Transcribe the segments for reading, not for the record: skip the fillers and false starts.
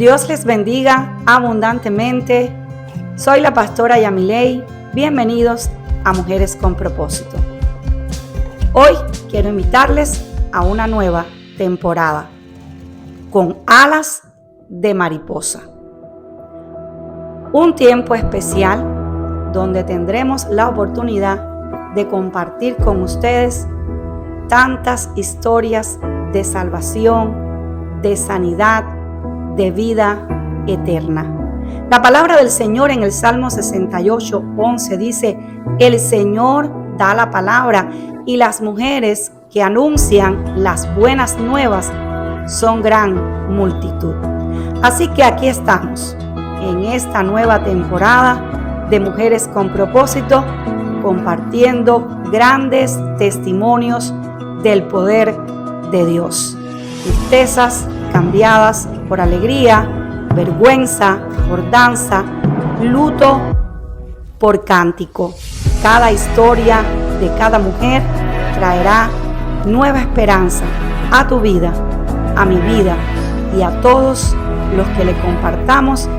Dios les bendiga abundantemente. Soy la pastora Yamilei. Bienvenidos a Mujeres con Propósito. Hoy quiero invitarles a una nueva temporada con alas de mariposa. Un tiempo especial donde tendremos la oportunidad de compartir con ustedes tantas historias de salvación, de sanidad, de vida eterna. La palabra del Señor en el Salmo 68:11 dice: el Señor da la palabra y las mujeres que anuncian las buenas nuevas son gran multitud. Así que aquí estamos en esta nueva temporada de Mujeres con Propósito, compartiendo grandes testimonios del poder de Dios. Tristezas cambiadas por alegría, vergüenza por danza, luto por cántico. Cada historia de cada mujer traerá nueva esperanza a tu vida, a mi vida y a todos los que le compartamos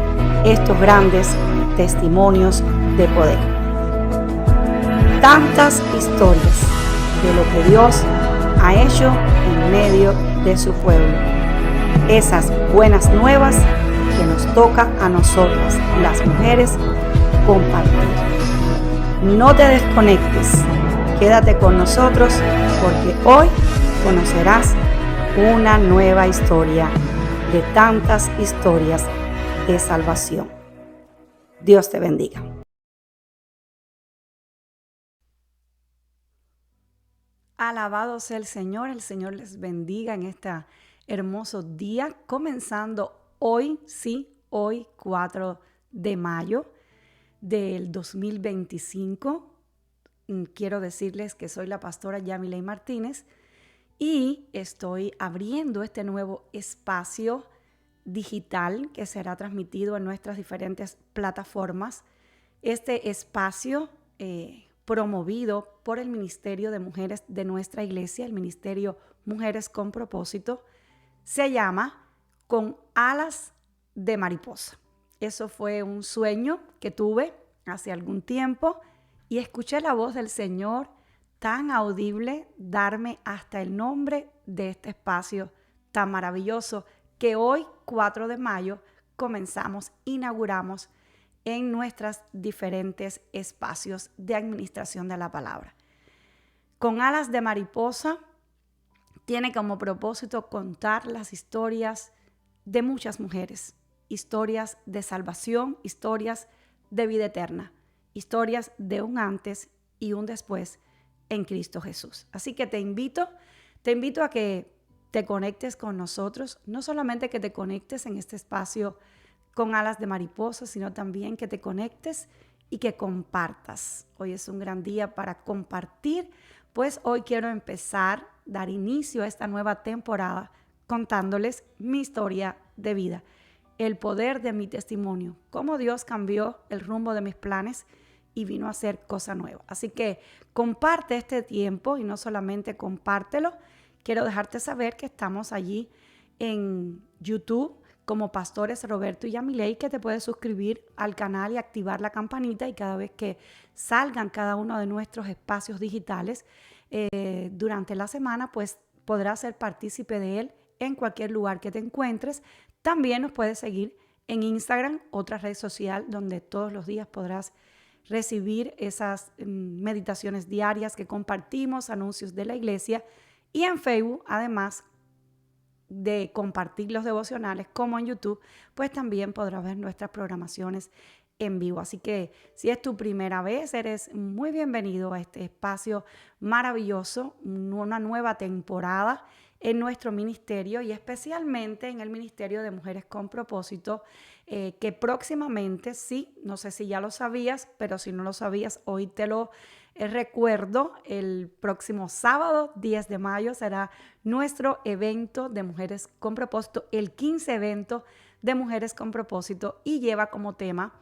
estos grandes testimonios de poder. Tantas historias de lo que Dios ha hecho en medio de su pueblo. Esas buenas nuevas que nos toca a nosotras, las mujeres, compartir. No te desconectes, quédate con nosotros porque hoy conocerás una nueva historia de tantas historias de salvación. Dios te bendiga. Alabado sea el Señor les bendiga en este hermoso día, comenzando hoy 4 de mayo del 2025. Quiero decirles que soy la pastora Yamilei Martínez y estoy abriendo este nuevo espacio digital que será transmitido en nuestras diferentes plataformas. Este espacio promovido por el Ministerio de Mujeres de nuestra iglesia, el Ministerio Mujeres con Propósito, se llama Con Alas de Mariposa. Eso fue un sueño que tuve hace algún tiempo y escuché la voz del Señor tan audible darme hasta el nombre de este espacio tan maravilloso que hoy, 4 de mayo, inauguramos en nuestros diferentes espacios de administración de la palabra. Con Alas de Mariposa tiene como propósito contar las historias de muchas mujeres, historias de salvación, historias de vida eterna, historias de un antes y un después en Cristo Jesús. Así que te invito a que te conectes con nosotros, no solamente que te conectes en este espacio con Alas de Mariposa, sino también que te conectes y que compartas. Hoy es un gran día para compartir, pues hoy quiero dar inicio a esta nueva temporada contándoles mi historia de vida, el poder de mi testimonio, cómo Dios cambió el rumbo de mis planes y vino a hacer cosa nueva. Así que comparte este tiempo y no solamente compártelo, quiero dejarte saber que estamos allí en YouTube como Pastores Roberto y Yamilei, que te puedes suscribir al canal y activar la campanita y cada vez que salgan cada uno de nuestros espacios digitales durante la semana, pues podrás ser partícipe de él en cualquier lugar que te encuentres. También nos puedes seguir en Instagram, otra red social donde todos los días podrás recibir esas meditaciones diarias que compartimos, anuncios de la iglesia, y en Facebook, además de compartir los devocionales como en YouTube, pues también podrás ver nuestras programaciones en vivo. Así que si es tu primera vez, eres muy bienvenido a este espacio maravilloso, una nueva temporada en nuestro ministerio y especialmente en el Ministerio de Mujeres con Propósito, que próximamente, sí, no sé si ya lo sabías, pero si no lo sabías, hoy te lo recuerdo, el próximo sábado 10 de mayo será nuestro evento de Mujeres con Propósito, el 15 evento de Mujeres con Propósito, y lleva como tema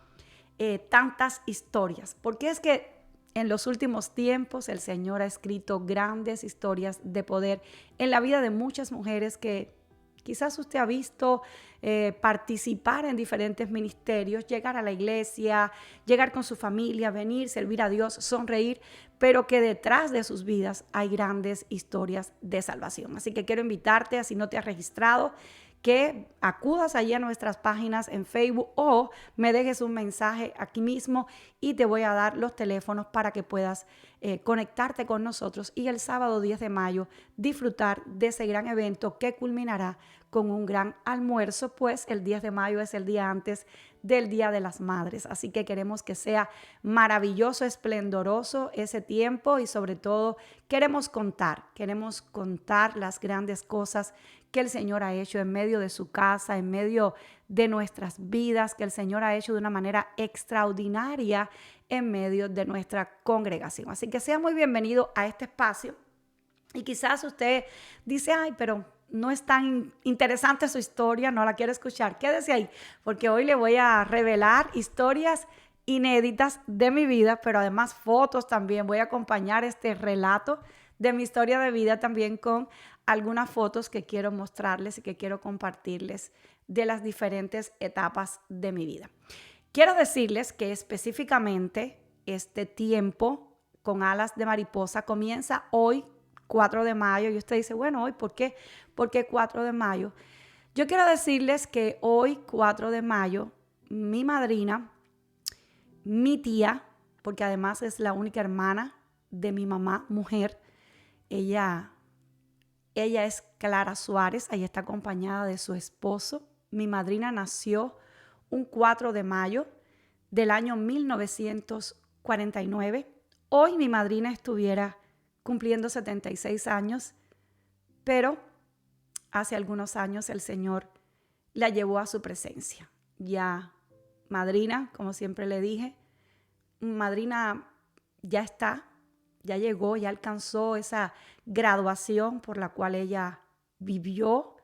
tantas historias, porque es que en los últimos tiempos el Señor ha escrito grandes historias de poder en la vida de muchas mujeres que Quizás usted ha visto participar en diferentes ministerios, llegar a la iglesia, llegar con su familia, venir, servir a Dios, sonreír, pero que detrás de sus vidas hay grandes historias de salvación. Así que quiero invitarte, si no te has registrado, que acudas allí a nuestras páginas en Facebook o me dejes un mensaje aquí mismo y te voy a dar los teléfonos para que puedas conectarte con nosotros y el sábado 10 de mayo disfrutar de ese gran evento que culminará con un gran almuerzo, pues el 10 de mayo es el día antes del Día de las Madres. Así que queremos que sea maravilloso, esplendoroso ese tiempo y sobre todo queremos contar las grandes cosas que el Señor ha hecho en medio de su casa, en medio de nuestras vidas, que el Señor ha hecho de una manera extraordinaria en medio de nuestra congregación. Así que sea muy bienvenido a este espacio. Y quizás usted dice, ay, pero no es tan interesante su historia, no la quiero escuchar. Quédese ahí, porque hoy le voy a revelar historias inéditas de mi vida, pero además fotos también. Voy a acompañar este relato de mi historia de vida también con algunas fotos que quiero mostrarles y que quiero compartirles de las diferentes etapas de mi vida. Quiero decirles que específicamente este tiempo con alas de mariposa comienza hoy, 4 de mayo. Y usted dice, bueno, ¿hoy por qué? ¿Por qué 4 de mayo? Yo quiero decirles que hoy, 4 de mayo, mi madrina, mi tía, porque además es la única hermana de mi mamá, mujer, ella es Clara Suárez, ella está acompañada de su esposo. Mi madrina nació un 4 de mayo del año 1949. Hoy mi madrina estuviera cumpliendo 76 años, pero hace algunos años el Señor la llevó a su presencia. Ya madrina, como siempre le dije, madrina ya está, ya llegó, ya alcanzó esa graduación por la cual ella vivió.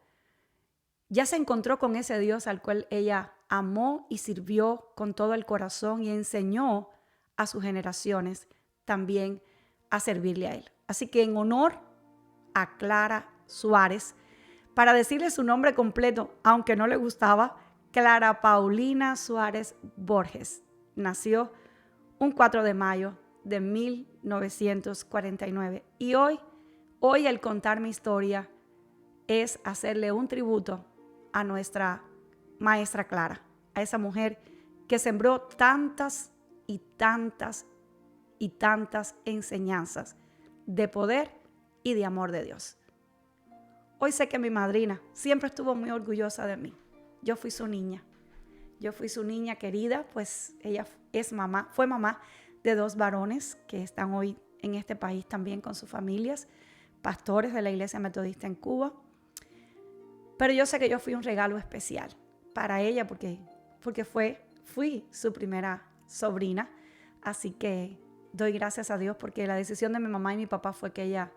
Ya se encontró con ese Dios al cual ella amó y sirvió con todo el corazón y enseñó a sus generaciones también a servirle a él. Así que en honor a Clara Suárez, para decirle su nombre completo, aunque no le gustaba, Clara Paulina Suárez Borges, nació un 4 de mayo de 1949. Y hoy el contar mi historia es hacerle un tributo a nuestra maestra Clara, a esa mujer que sembró tantas y tantas y tantas enseñanzas de poder y de amor de Dios. Hoy sé que mi madrina siempre estuvo muy orgullosa de mí. Yo fui su niña querida, pues ella fue mamá de 2 varones que están hoy en este país también con sus familias, pastores de la Iglesia Metodista en Cuba. Pero yo sé que yo fui un regalo especial para ella porque fui su primera sobrina. Así que doy gracias a Dios porque la decisión de mi mamá y mi papá fue que ella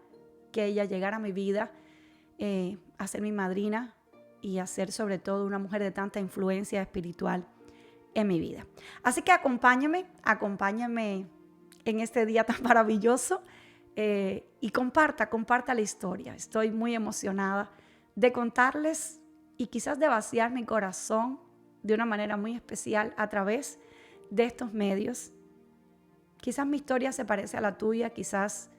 llegara a mi vida, a ser mi madrina y a ser sobre todo una mujer de tanta influencia espiritual en mi vida. Así que acompáñame en este día tan maravilloso y comparta la historia. Estoy muy emocionada de contarles y quizás de vaciar mi corazón de una manera muy especial a través de estos medios. Quizás mi historia se parece a la tuya, quizás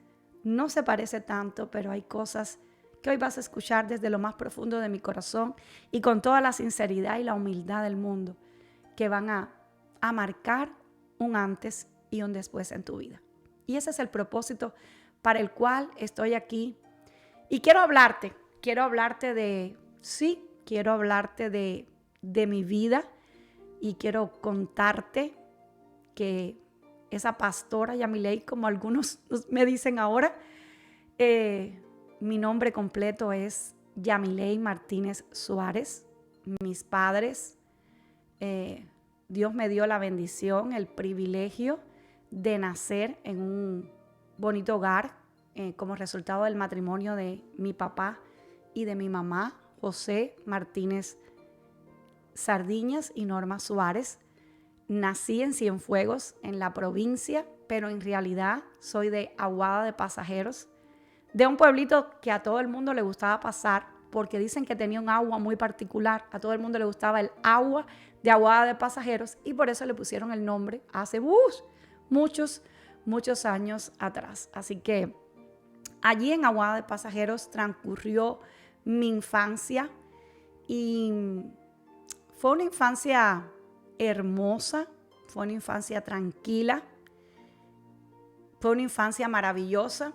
no se parece tanto, pero hay cosas que hoy vas a escuchar desde lo más profundo de mi corazón y con toda la sinceridad y la humildad del mundo que van a marcar un antes y un después en tu vida. Y ese es el propósito para el cual estoy aquí. Y quiero hablarte de mi vida y quiero contarte que esa pastora Yamilei, como algunos me dicen ahora, mi nombre completo es Yamilei Martínez Suárez. Mis padres, Dios me dio la bendición, el privilegio de nacer en un bonito hogar como resultado del matrimonio de mi papá y de mi mamá, José Martínez Sardiñas y Norma Suárez. Nací en Cienfuegos, en la provincia, pero en realidad soy de Aguada de Pasajeros, de un pueblito que a todo el mundo le gustaba pasar porque dicen que tenía un agua muy particular. A todo el mundo le gustaba el agua de Aguada de Pasajeros y por eso le pusieron el nombre hace muchos años atrás. Así que allí en Aguada de Pasajeros transcurrió mi infancia y fue una infancia hermosa, fue una infancia tranquila, fue una infancia maravillosa.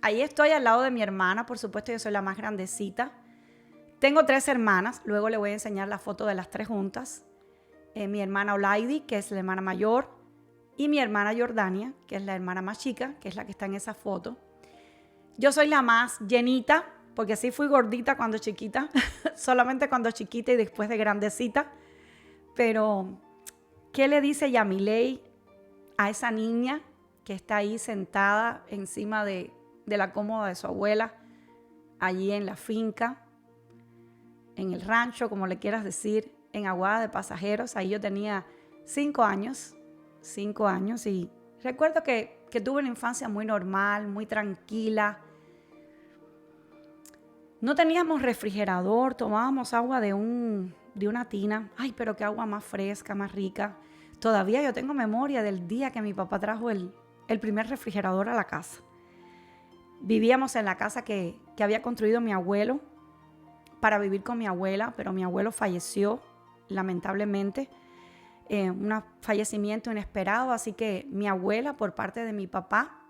Ahí estoy al lado de mi hermana, por supuesto yo soy la más grandecita. Tengo 3 hermanas, luego le voy a enseñar la foto de las 3 juntas. Mi hermana Olaidi, que es la hermana mayor, y mi hermana Jordania, que es la hermana más chica, que es la que está en esa foto. Yo soy la más llenita, porque sí fui gordita cuando chiquita, solamente cuando chiquita y después de grandecita. Pero, ¿qué le dice Yamilei a esa niña que está ahí sentada encima de la cómoda de su abuela, allí en la finca, en el rancho, como le quieras decir, en Aguada de Pasajeros? Ahí yo tenía 5 años y recuerdo que tuve una infancia muy normal, muy tranquila. No teníamos refrigerador, tomábamos agua de una tina. Ay, pero qué agua más fresca, más rica. Todavía yo tengo memoria del día que mi papá trajo el primer refrigerador a la casa. Vivíamos en la casa que había construido mi abuelo para vivir con mi abuela, pero mi abuelo falleció, lamentablemente. Un fallecimiento inesperado, así que mi abuela, por parte de mi papá,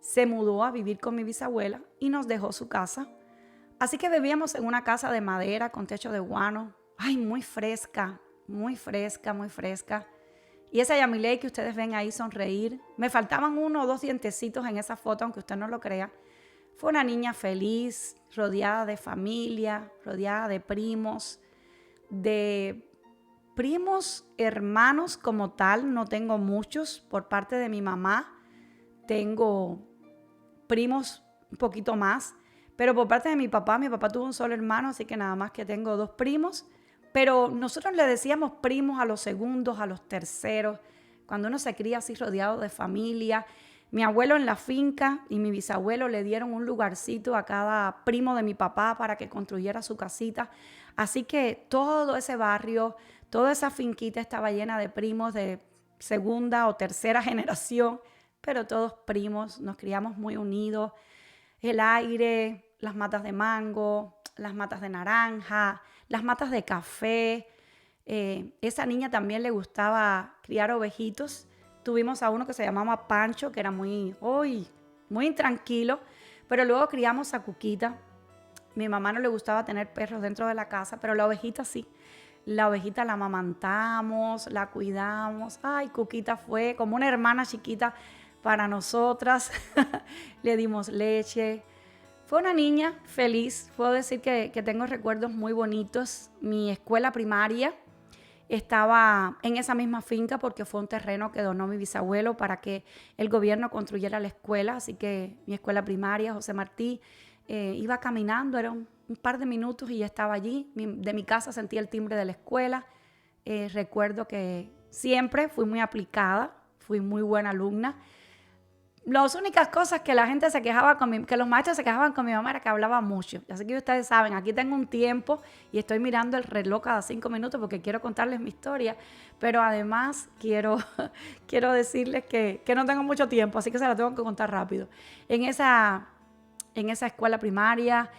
se mudó a vivir con mi bisabuela y nos dejó su casa. Así que vivíamos en una casa de madera con techo de guano. Ay, muy fresca, muy fresca, muy fresca. Y esa Yamilei que ustedes ven ahí sonreír, me faltaban 1 o 2 dientecitos en esa foto, aunque usted no lo crea. Fue una niña feliz, rodeada de familia, rodeada de primos, hermanos como tal. No tengo muchos por parte de mi mamá. Tengo primos un poquito más. Pero por parte de mi papá tuvo un solo hermano, así que nada más que tengo 2 primos. Pero nosotros le decíamos primos a los segundos, a los terceros, cuando uno se cría así rodeado de familia. Mi abuelo en la finca y mi bisabuelo le dieron un lugarcito a cada primo de mi papá para que construyera su casita. Así que todo ese barrio, toda esa finquita estaba llena de primos de segunda o tercera generación, pero todos primos, nos criamos muy unidos. El aire, las matas de mango, las matas de naranja, las matas de café. Esa niña también le gustaba criar ovejitos. Tuvimos a uno que se llamaba Pancho, que era muy intranquilo, pero luego criamos a Cuquita. Mi mamá no le gustaba tener perros dentro de la casa, pero la ovejita sí. La ovejita la amamantamos, la cuidamos. Ay, Cuquita fue como una hermana chiquita para nosotras. Le dimos leche. Fue una niña feliz. Puedo decir que tengo recuerdos muy bonitos. Mi escuela primaria estaba en esa misma finca porque fue un terreno que donó mi bisabuelo para que el gobierno construyera la escuela. Así que mi escuela primaria, José Martí, iba caminando, era un par de minutos y ya estaba allí. De mi casa sentía el timbre de la escuela. Recuerdo que siempre fui muy aplicada, fui muy buena alumna. Las únicas cosas que la gente se quejaba que los maestros se quejaban con mi mamá era que hablaba mucho. Así que ustedes saben, aquí tengo un tiempo y estoy mirando el reloj cada 5 minutos porque quiero contarles mi historia. Pero además quiero decirles que no tengo mucho tiempo, así que se la tengo que contar rápido. En esa escuela primaria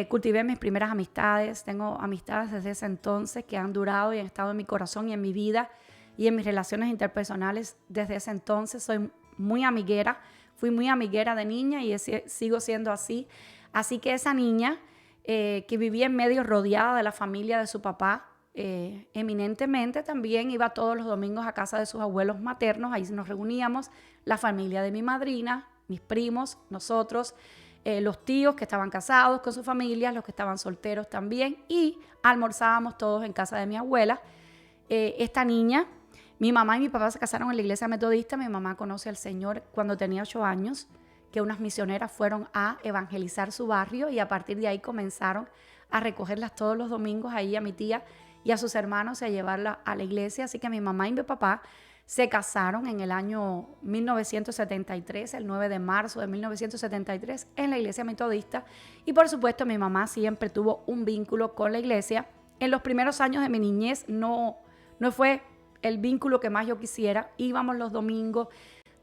cultivé mis primeras amistades. Tengo amistades desde ese entonces que han durado y han estado en mi corazón y en mi vida y en mis relaciones interpersonales desde ese entonces. Soy muy amiguera, fui muy amiguera de niña y sigo siendo así. Así que esa niña que vivía en medio rodeada de la familia de su papá, eminentemente también iba todos los domingos a casa de sus abuelos maternos. Ahí nos reuníamos, la familia de mi madrina, mis primos, nosotros, los tíos que estaban casados con sus familias, los que estaban solteros también, y almorzábamos todos en casa de mi abuela. Esta niña, mi mamá y mi papá se casaron en la iglesia metodista. Mi mamá conoce al Señor cuando tenía 8 años, que unas misioneras fueron a evangelizar su barrio y a partir de ahí comenzaron a recogerlas todos los domingos ahí a mi tía y a sus hermanos y a llevarla a la iglesia. Así que mi mamá y mi papá se casaron en el año 1973, el 9 de marzo de 1973, en la iglesia metodista. Y por supuesto mi mamá siempre tuvo un vínculo con la iglesia. En los primeros años de mi niñez no fue el vínculo que más yo quisiera. Íbamos los domingos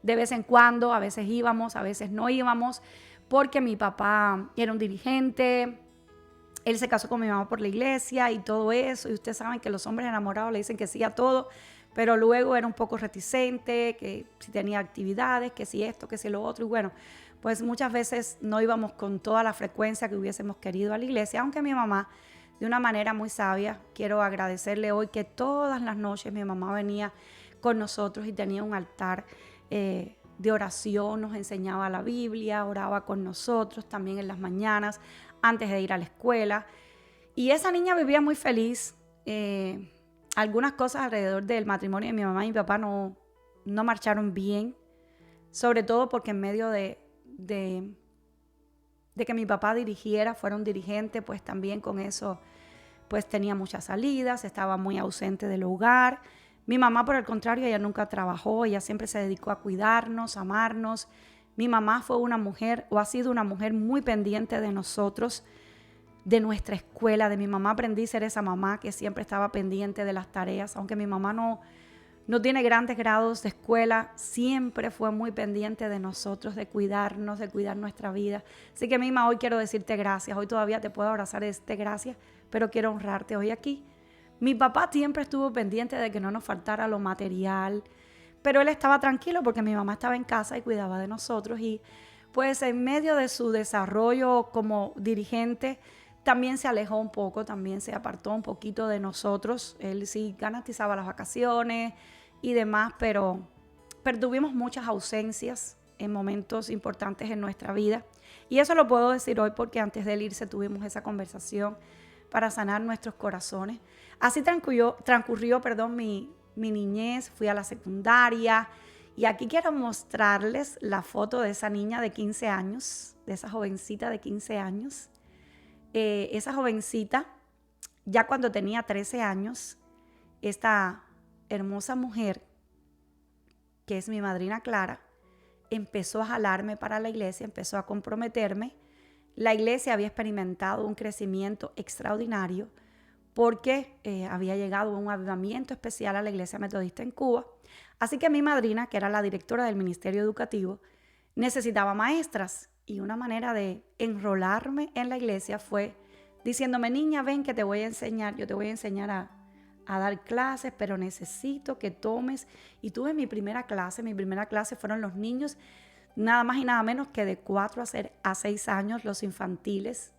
de vez en cuando, a veces íbamos, a veces no íbamos, porque mi papá era un dirigente. Él se casó con mi mamá por la iglesia y todo eso. Y ustedes saben que los hombres enamorados le dicen que sí a todo. Pero luego era un poco reticente, que si tenía actividades, que si esto, que si lo otro. Y bueno, pues muchas veces no íbamos con toda la frecuencia que hubiésemos querido a la iglesia. Aunque mi mamá, de una manera muy sabia, quiero agradecerle hoy que todas las noches mi mamá venía con nosotros y tenía un altar de oración, nos enseñaba la Biblia, oraba con nosotros también en las mañanas, antes de ir a la escuela. Y esa niña vivía muy feliz. Algunas cosas alrededor del matrimonio de mi mamá y mi papá no marcharon bien, sobre todo porque en medio de que mi papá dirigiera, fuera un dirigente, pues también con eso pues tenía muchas salidas, estaba muy ausente del hogar. Mi mamá, por el contrario, ella nunca trabajó, ella siempre se dedicó a cuidarnos, a amarnos. Mi mamá fue una mujer, o ha sido una mujer muy pendiente de nosotros, de nuestra escuela. De mi mamá aprendí a ser esa mamá que siempre estaba pendiente de las tareas. Aunque mi mamá no tiene grandes grados de escuela, siempre fue muy pendiente de nosotros, de cuidarnos, de cuidar nuestra vida. Así que, Mima, hoy quiero decirte gracias. Hoy todavía te puedo abrazar y decirte gracias, pero quiero honrarte hoy aquí. Mi papá siempre estuvo pendiente de que no nos faltara lo material, pero él estaba tranquilo porque mi mamá estaba en casa y cuidaba de nosotros. Y pues en medio de su desarrollo como dirigente, también se alejó un poco, también se apartó un poquito de nosotros. Él sí garantizaba las vacaciones y demás, pero tuvimos muchas ausencias en momentos importantes en nuestra vida. Y eso lo puedo decir hoy porque antes de él irse tuvimos esa conversación para sanar nuestros corazones. Así transcurrió mi niñez, fui a la secundaria y aquí quiero mostrarles la foto de esa niña de 15 años, de esa jovencita de 15 años. Esa jovencita, ya cuando tenía 13 años, esta hermosa mujer, que es mi madrina Clara, empezó a jalarme para la iglesia, empezó a comprometerme. La iglesia había experimentado un crecimiento extraordinario porque había llegado un avivamiento especial a la iglesia metodista en Cuba. Así que mi madrina, que era la directora del ministerio educativo, necesitaba maestras. Y una manera de enrolarme en la iglesia fue diciéndome: niña, ven que te voy a enseñar, yo te voy a enseñar a dar clases, pero necesito que tomes. Y tuve mi primera clase fueron los niños, nada más y nada menos que de 4 a 6 años, los infantiles.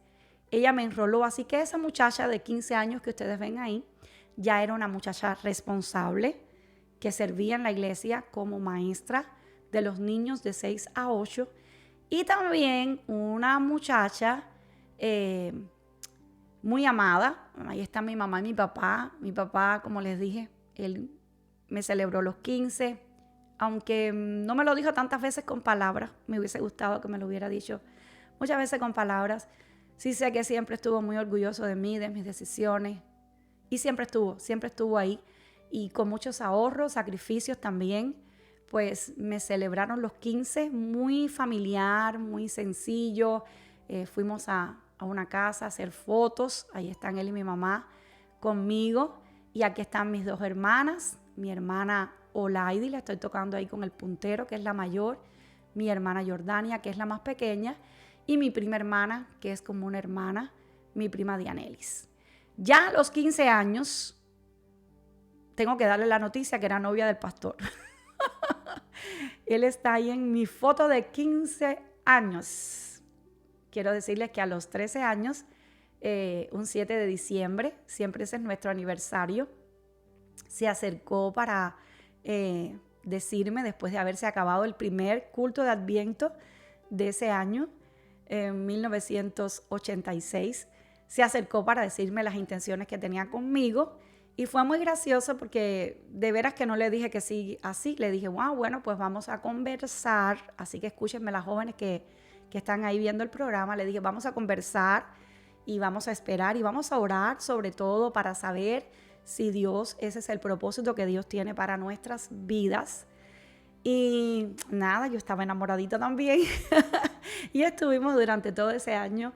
Ella me enroló, así que esa muchacha de 15 años que ustedes ven ahí, ya era una muchacha responsable que servía en la iglesia como maestra de los niños de 6 a 8. Y también una muchacha muy amada. Ahí está mi mamá y mi papá. Mi papá, como les dije, él me celebró los 15. Aunque no me lo dijo tantas veces con palabras, me hubiese gustado que me lo hubiera dicho muchas veces con palabras. Sí sé que siempre estuvo muy orgulloso de mí, de mis decisiones. Y siempre estuvo ahí. Y con muchos ahorros, sacrificios también. Pues me celebraron los 15 muy familiar, muy sencillo. Fuimos a una casa a hacer fotos. Ahí están él y mi mamá conmigo. Y aquí están mis 2 hermanas. Mi hermana Olaidi, la estoy tocando ahí con el puntero, que es la mayor. Mi hermana Jordania, que es la más pequeña. Y mi prima hermana, que es como una hermana, mi prima Dianelis. Ya a los 15 años, tengo que darle la noticia que era novia del pastor. Él está ahí en mi foto de 15 años. Quiero decirles que a los 13 años, un 7 de diciembre, siempre ese es nuestro aniversario, se acercó para decirme, después de haberse acabado el primer culto de Adviento de ese año, en 1986, se acercó para decirme las intenciones que tenía conmigo. Y fue muy gracioso porque de veras que no le dije que sí así. Le dije, wow, bueno, pues vamos a conversar. Así que escúchenme las jóvenes que están ahí viendo el programa. Le dije, vamos a conversar y vamos a esperar y vamos a orar sobre todo para saber si Dios, ese es el propósito que Dios tiene para nuestras vidas. Y nada, yo estaba enamoradita también y estuvimos durante todo ese año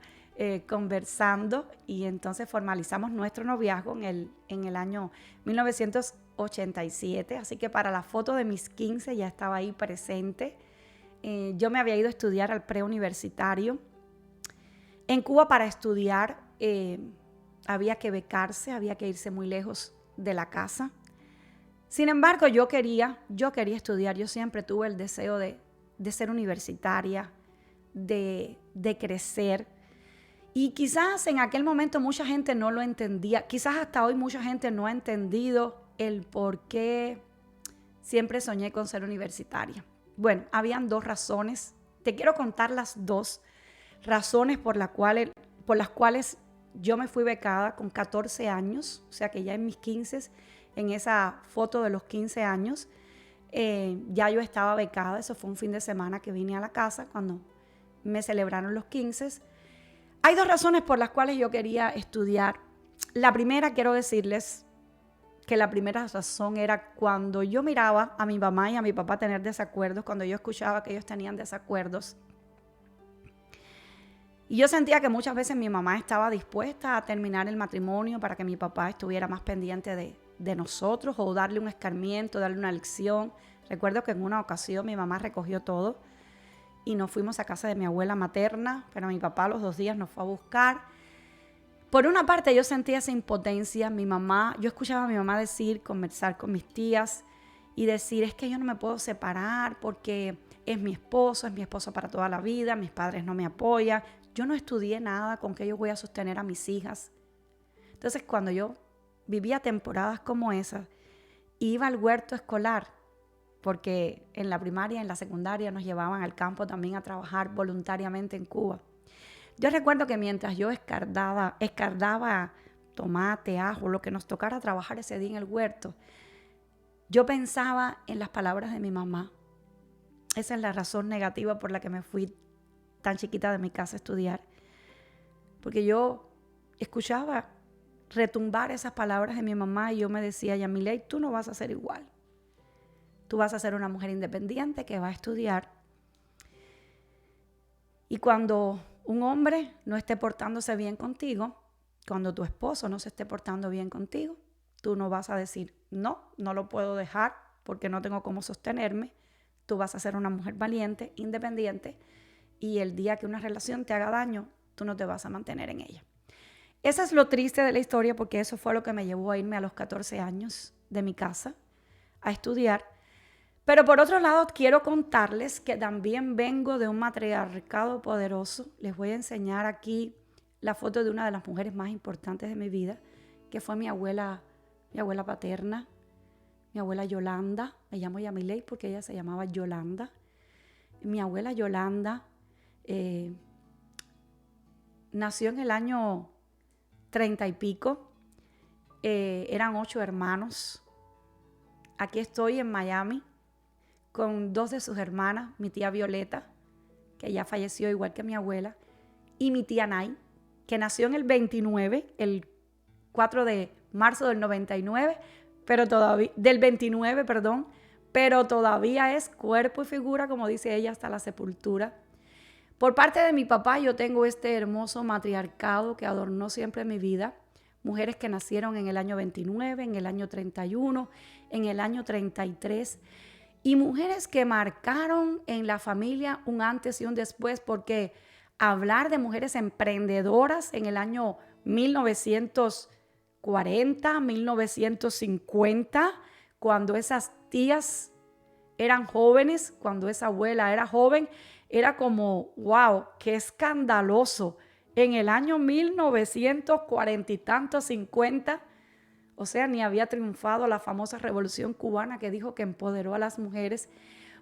conversando, y entonces formalizamos nuestro noviazgo en el año 1987, así que para la foto de mis 15 ya estaba ahí presente. Yo me había ido a estudiar al preuniversitario. En Cuba, para estudiar había que becarse, había que irse muy lejos de la casa. Sin embargo, yo quería estudiar. Yo siempre tuve el deseo de ser universitaria, de crecer. Y quizás en aquel momento mucha gente no lo entendía. Quizás hasta hoy mucha gente no ha entendido el por qué siempre soñé con ser universitaria. Bueno, habían 2 razones. Te quiero contar las 2 razones por las cuales yo me fui becada con 14 años. O sea que ya en mis 15, en esa foto de los 15 años, ya yo estaba becada. Eso fue un fin de semana que vine a la casa cuando me celebraron los 15. Hay 2 razones por las cuales yo quería estudiar. La primera, quiero decirles que la primera razón era cuando yo miraba a mi mamá y a mi papá tener desacuerdos, cuando yo escuchaba que ellos tenían desacuerdos. Y yo sentía que muchas veces mi mamá estaba dispuesta a terminar el matrimonio para que mi papá estuviera más pendiente de nosotros, o darle un escarmiento, darle una lección. Recuerdo que en una ocasión mi mamá recogió todo y nos fuimos a casa de mi abuela materna, pero mi papá a los 2 días nos fue a buscar. Por una parte yo sentía esa impotencia. Yo escuchaba a mi mamá conversar con mis tías y decir, es que yo no me puedo separar porque es mi esposo para toda la vida, mis padres no me apoyan, yo no estudié nada, ¿con qué yo voy a sostener a mis hijas? Entonces, cuando yo vivía temporadas como esas, iba al huerto escolar, porque en la primaria y en la secundaria nos llevaban al campo también a trabajar voluntariamente en Cuba. Yo recuerdo que mientras yo escardaba tomate, ajo, lo que nos tocara trabajar ese día en el huerto, yo pensaba en las palabras de mi mamá. Esa es la razón negativa por la que me fui tan chiquita de mi casa a estudiar. Porque yo escuchaba retumbar esas palabras de mi mamá y yo me decía, Yamilei, tú no vas a ser igual. Tú vas a ser una mujer independiente que va a estudiar. Y cuando un hombre no esté portándose bien contigo, cuando tu esposo no se esté portando bien contigo, tú no vas a decir, no lo puedo dejar porque no tengo cómo sostenerme. Tú vas a ser una mujer valiente, independiente, y el día que una relación te haga daño, tú no te vas a mantener en ella. Eso es lo triste de la historia, porque eso fue lo que me llevó a irme a los 14 años de mi casa a estudiar. Pero por otro lado, quiero contarles que también vengo de un matriarcado poderoso. Les voy a enseñar aquí la foto de una de las mujeres más importantes de mi vida, que fue mi abuela paterna, mi abuela Yolanda. Me llamo Yamilei porque ella se llamaba Yolanda. Mi abuela Yolanda nació en el año 30 y pico. Eran 8 hermanos. Aquí estoy en Miami con 2 de sus hermanas, mi tía Violeta, que ya falleció igual que mi abuela, y mi tía Nay, que nació en el 29, el 4 de marzo del 99, del 29, pero todavía es cuerpo y figura, como dice ella, hasta la sepultura. Por parte de mi papá yo tengo este hermoso matriarcado que adornó siempre mi vida. Mujeres que nacieron en el año 29, en el año 31, en el año 33. Y mujeres que marcaron en la familia un antes y un después, porque hablar de mujeres emprendedoras en el año 1940, 1950, cuando esas tías eran jóvenes, cuando esa abuela era joven, era como, wow, qué escandaloso. En el año 1940 y tanto, 50, o sea, ni había triunfado la famosa Revolución Cubana que dijo que empoderó a las mujeres.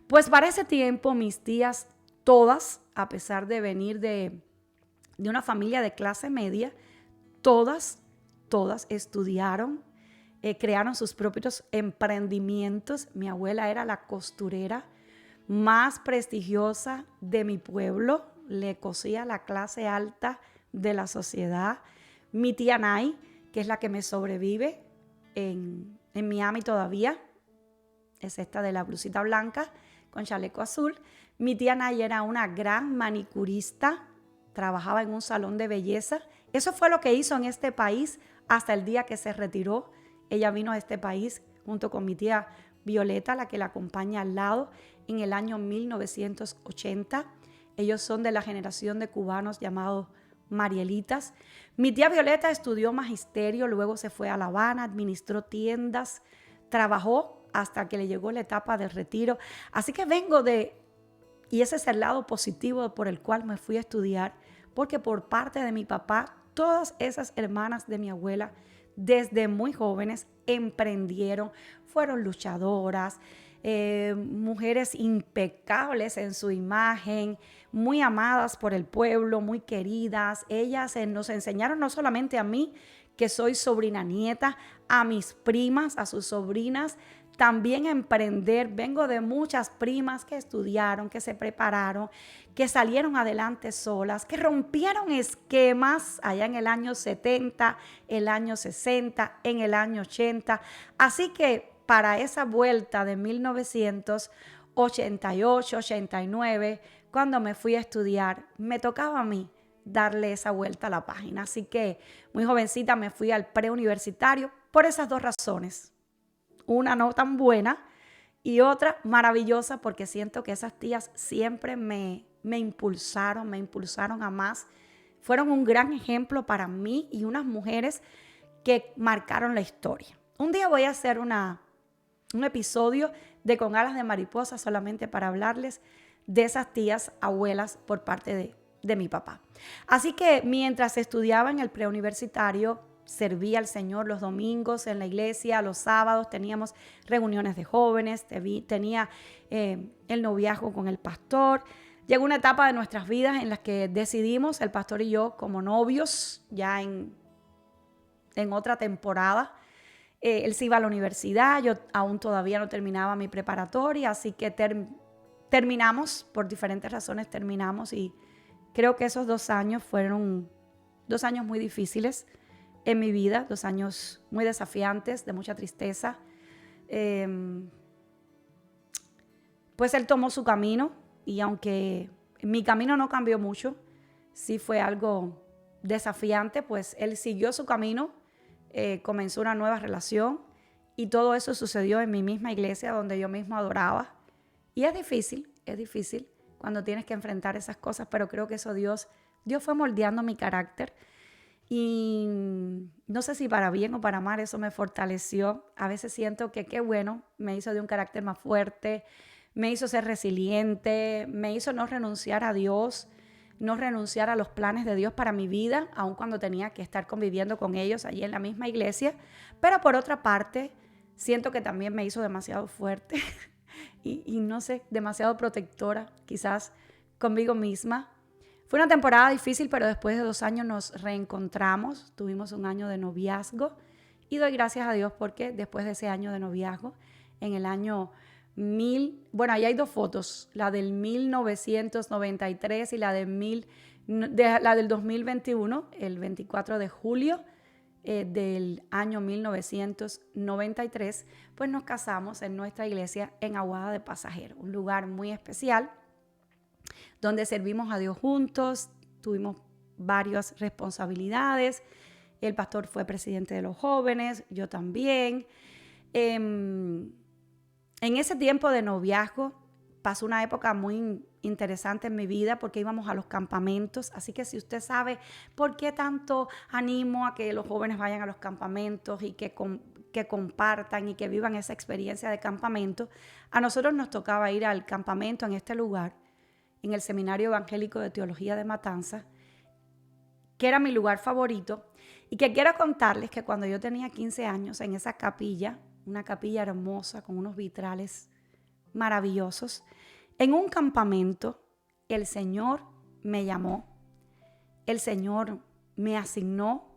Pues para ese tiempo mis tías, todas, a pesar de venir de una familia de clase media, todas estudiaron, crearon sus propios emprendimientos. Mi abuela era la costurera más prestigiosa de mi pueblo, le cosía a la clase alta de la sociedad. Mi tía Nay, que es la que me sobrevive, en Miami todavía. Es esta de la blusita blanca con chaleco azul. Mi tía Naya era una gran manicurista, trabajaba en un salón de belleza. Eso fue lo que hizo en este país hasta el día que se retiró. Ella vino a este país junto con mi tía Violeta, la que la acompaña al lado, en el año 1980. Ellos son de la generación de cubanos llamados Marielitas. Mi tía Violeta estudió magisterio, luego se fue a La Habana, administró tiendas, trabajó hasta que le llegó la etapa del retiro. Así que y ese es el lado positivo por el cual me fui a estudiar, porque por parte de mi papá, todas esas hermanas de mi abuela, desde muy jóvenes, emprendieron, fueron luchadoras, mujeres impecables en su imagen, muy amadas por el pueblo, muy queridas. Ellas nos enseñaron no solamente a mí, que soy sobrina nieta, a mis primas, a sus sobrinas, también a emprender. Vengo de muchas primas que estudiaron, que se prepararon, que salieron adelante solas, que rompieron esquemas allá en el año 70, el año 60, en el año 80. Así que para esa vuelta de 1988, 89, cuando me fui a estudiar, me tocaba a mí darle esa vuelta a la página. Así que muy jovencita me fui al preuniversitario por esas dos razones. Una no tan buena y otra maravillosa, porque siento que esas tías siempre me impulsaron a más. Fueron un gran ejemplo para mí y unas mujeres que marcaron la historia. Un día voy a hacer un episodio de Con Alas de Mariposa solamente para hablarles de esas tías abuelas por parte de mi papá. Así que mientras estudiaba en el preuniversitario, servía al Señor los domingos en la iglesia, los sábados teníamos reuniones de jóvenes, tenía el noviazgo con el pastor. Llegó una etapa de nuestras vidas en las que decidimos, el pastor y yo, como novios, ya en otra temporada. Él se iba a la universidad, yo aún todavía no terminaba mi preparatoria, así que terminamos, por diferentes razones terminamos, y creo que esos 2 años fueron 2 años muy difíciles en mi vida, 2 años muy desafiantes, de mucha tristeza. Pues él tomó su camino y aunque mi camino no cambió mucho, sí fue algo desafiante, pues él siguió su camino, comenzó una nueva relación y todo eso sucedió en mi misma iglesia donde yo mismo adoraba. Y es difícil cuando tienes que enfrentar esas cosas, pero creo que eso Dios fue moldeando mi carácter. Y no sé si para bien o para mal eso me fortaleció. A veces siento que qué bueno, me hizo de un carácter más fuerte, me hizo ser resiliente, me hizo no renunciar a Dios, no renunciar a los planes de Dios para mi vida, aun cuando tenía que estar conviviendo con ellos allí en la misma iglesia. Pero por otra parte, siento que también me hizo demasiado fuerte y no sé, demasiado protectora quizás conmigo misma. Fue una temporada difícil, pero después de 2 años nos reencontramos. Tuvimos un año de noviazgo y doy gracias a Dios porque después de ese año de noviazgo, en el año ahí hay 2 fotos, la del 1993 y la del 2021, el 24 de julio del año 1993, pues nos casamos en nuestra iglesia en Aguada de Pasajeros, un lugar muy especial, donde servimos a Dios juntos, tuvimos varias responsabilidades. El pastor fue presidente de los jóvenes, yo también. En ese tiempo de noviazgo pasó una época muy interesante en mi vida porque íbamos a los campamentos. Así que si usted sabe por qué tanto animo a que los jóvenes vayan a los campamentos y que compartan y que vivan esa experiencia de campamento, a nosotros nos tocaba ir al campamento en este lugar, en el Seminario Evangélico de Teología de Matanzas, que era mi lugar favorito, y que quiero contarles que cuando yo tenía 15 años, en esa capilla, una capilla hermosa con unos vitrales maravillosos, en un campamento, el Señor me llamó, el Señor me asignó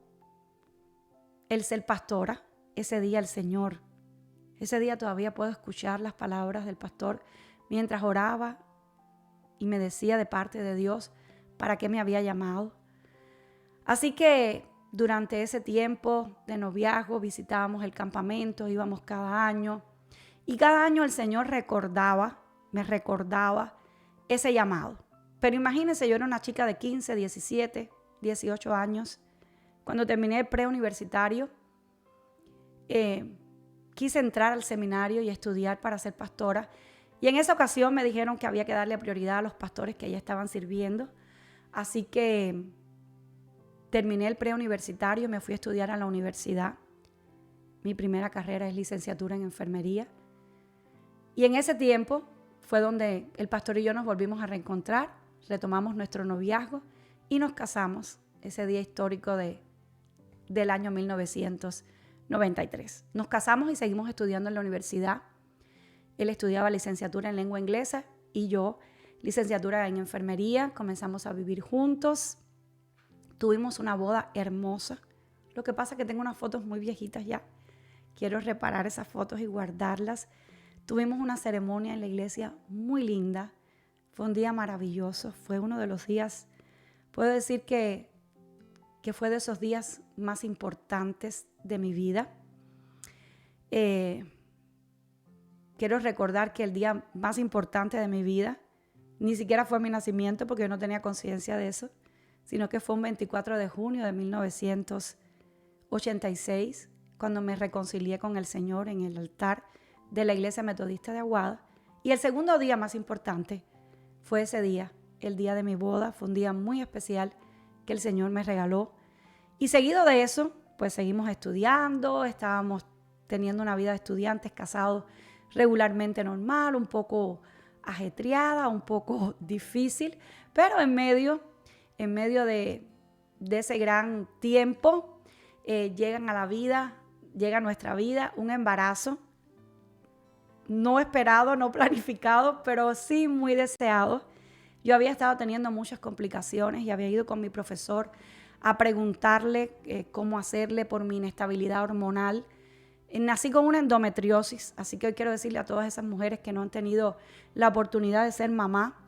el ser pastora. Ese día todavía puedo escuchar las palabras del pastor mientras oraba y me decía de parte de Dios para qué me había llamado. Así que durante ese tiempo de noviazgo visitábamos el campamento, íbamos cada año. Y cada año el Señor me recordaba ese llamado. Pero imagínense, yo era una chica de 15, 17, 18 años. Cuando terminé el preuniversitario, quise entrar al seminario y estudiar para ser pastora. Y en esa ocasión me dijeron que había que darle prioridad a los pastores que ya estaban sirviendo. Así que terminé el preuniversitario y me fui a estudiar a la universidad. Mi primera carrera es licenciatura en enfermería. Y en ese tiempo fue donde el pastor y yo nos volvimos a reencontrar, retomamos nuestro noviazgo y nos casamos ese día histórico del año 1993. Nos casamos y seguimos estudiando en la universidad. Él estudiaba licenciatura en lengua inglesa y yo licenciatura en enfermería. Comenzamos a vivir juntos. Tuvimos una boda hermosa. Lo que pasa es que tengo unas fotos muy viejitas ya. Quiero reparar esas fotos y guardarlas. Tuvimos una ceremonia en la iglesia muy linda. Fue un día maravilloso. Fue uno de los días, puedo decir que fue de esos días más importantes de mi vida. Quiero recordar que el día más importante de mi vida ni siquiera fue mi nacimiento, porque yo no tenía conciencia de eso, sino que fue un 24 de junio de 1986, cuando me reconcilié con el Señor en el altar de la Iglesia Metodista de Aguada. Y el segundo día más importante fue ese día, el día de mi boda. Fue un día muy especial que el Señor me regaló. Y seguido de eso, pues seguimos estudiando, estábamos teniendo una vida de estudiantes, casados regularmente normal, un poco ajetreada, un poco difícil, pero en medio de ese gran tiempo, llega a nuestra vida un embarazo no esperado, no planificado, pero sí muy deseado. Yo había estado teniendo muchas complicaciones y había ido con mi profesor a preguntarle cómo hacerle por mi inestabilidad hormonal. Nací con una endometriosis, así que hoy quiero decirle a todas esas mujeres que no han tenido la oportunidad de ser mamá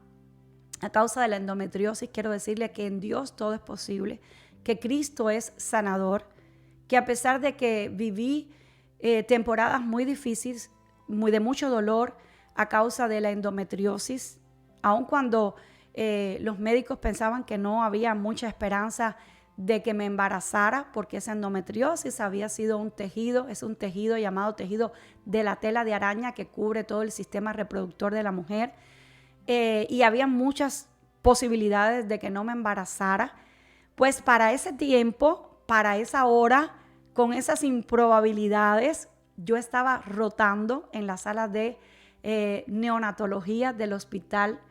a causa de la endometriosis, quiero decirle que en Dios todo es posible, que Cristo es sanador, que a pesar de que viví temporadas muy difíciles, de mucho dolor a causa de la endometriosis, aun cuando los médicos pensaban que no había mucha esperanza de que me embarazara, porque esa endometriosis había sido un tejido, es un tejido llamado tejido de la tela de araña que cubre todo el sistema reproductor de la mujer, y había muchas posibilidades de que no me embarazara. Pues para ese tiempo, para esa hora, con esas improbabilidades, yo estaba rotando en la sala de neonatología del hospital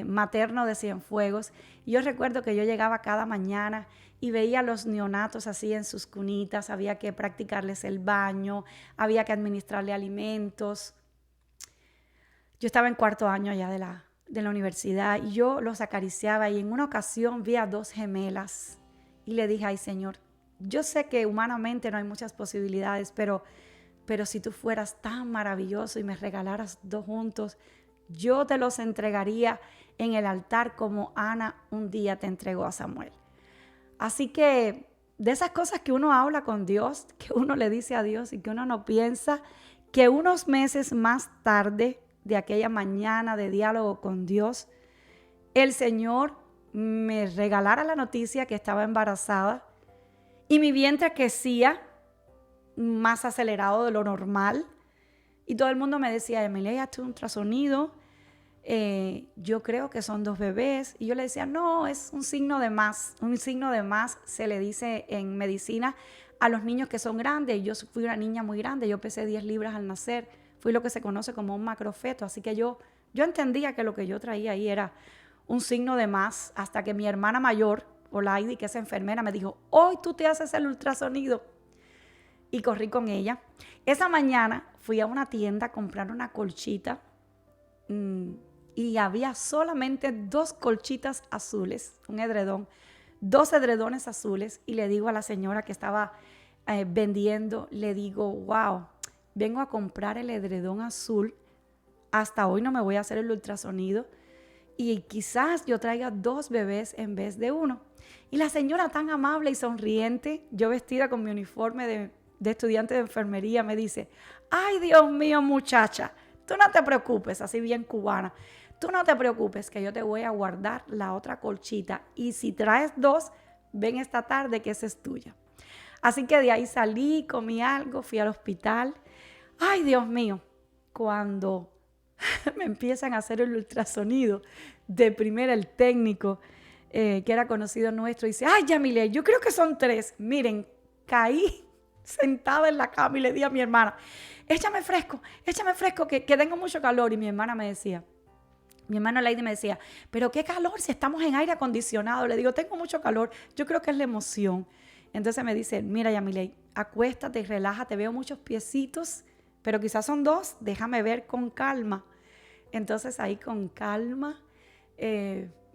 materno de Cienfuegos. Y yo recuerdo que yo llegaba cada mañana y veía a los neonatos así en sus cunitas, había que practicarles el baño, había que administrarle alimentos. Yo estaba en cuarto año ya de la universidad y yo los acariciaba, y en una ocasión vi a dos gemelas y le dije: ay, Señor, yo sé que humanamente no hay muchas posibilidades, pero si tú fueras tan maravilloso y me regalaras dos juntos, yo te los entregaría en el altar como Ana un día te entregó a Samuel. Así que de esas cosas que uno habla con Dios, que uno le dice a Dios y que uno no piensa, que unos meses más tarde de aquella mañana de diálogo con Dios, el Señor me regalara la noticia que estaba embarazada y mi vientre crecía más acelerado de lo normal. Y todo el mundo me decía: Emilia, hazte un ultrasonido. Yo creo que son dos bebés. Y yo le decía: no, es un signo de más. Un signo de más se le dice en medicina a los niños que son grandes. Yo fui una niña muy grande. Yo pesé 10 libras al nacer. Fui lo que se conoce como un macrofeto. Así que yo entendía que lo que yo traía ahí era un signo de más, hasta que mi hermana mayor, Olaidi, que es enfermera, me dijo: hoy tú te haces el ultrasonido. Y corrí con ella. Esa mañana fui a una tienda a comprar una colchita y había solamente 2 colchitas azules, un edredón, 2 edredones azules. Y le digo a la señora que estaba vendiendo, le digo: wow, vengo a comprar el edredón azul. Hasta hoy no me voy a hacer el ultrasonido y quizás yo traiga 2 bebés en vez de 1. Y la señora tan amable y sonriente, yo vestida con mi uniforme de estudiante de enfermería, me dice, ay, Dios mío, muchacha, tú no te preocupes, así bien cubana, tú no te preocupes que yo te voy a guardar la otra colchita y si traes 2, ven esta tarde que esa es tuya. Así que de ahí salí, comí algo, fui al hospital. Ay, Dios mío, cuando me empiezan a hacer el ultrasonido, de primera el técnico, que era conocido nuestro, dice, ay, Yamile, yo creo que son 3. Miren, caí sentada en la cama y le di a mi hermana, échame fresco, que tengo mucho calor. Y mi hermana Lady me decía, pero qué calor si estamos en aire acondicionado. Le digo, tengo mucho calor, yo creo que es la emoción. Entonces me dice, mira, Yamile, acuéstate y relájate, veo muchos piecitos, pero quizás son 2, déjame ver con calma. Entonces ahí con calma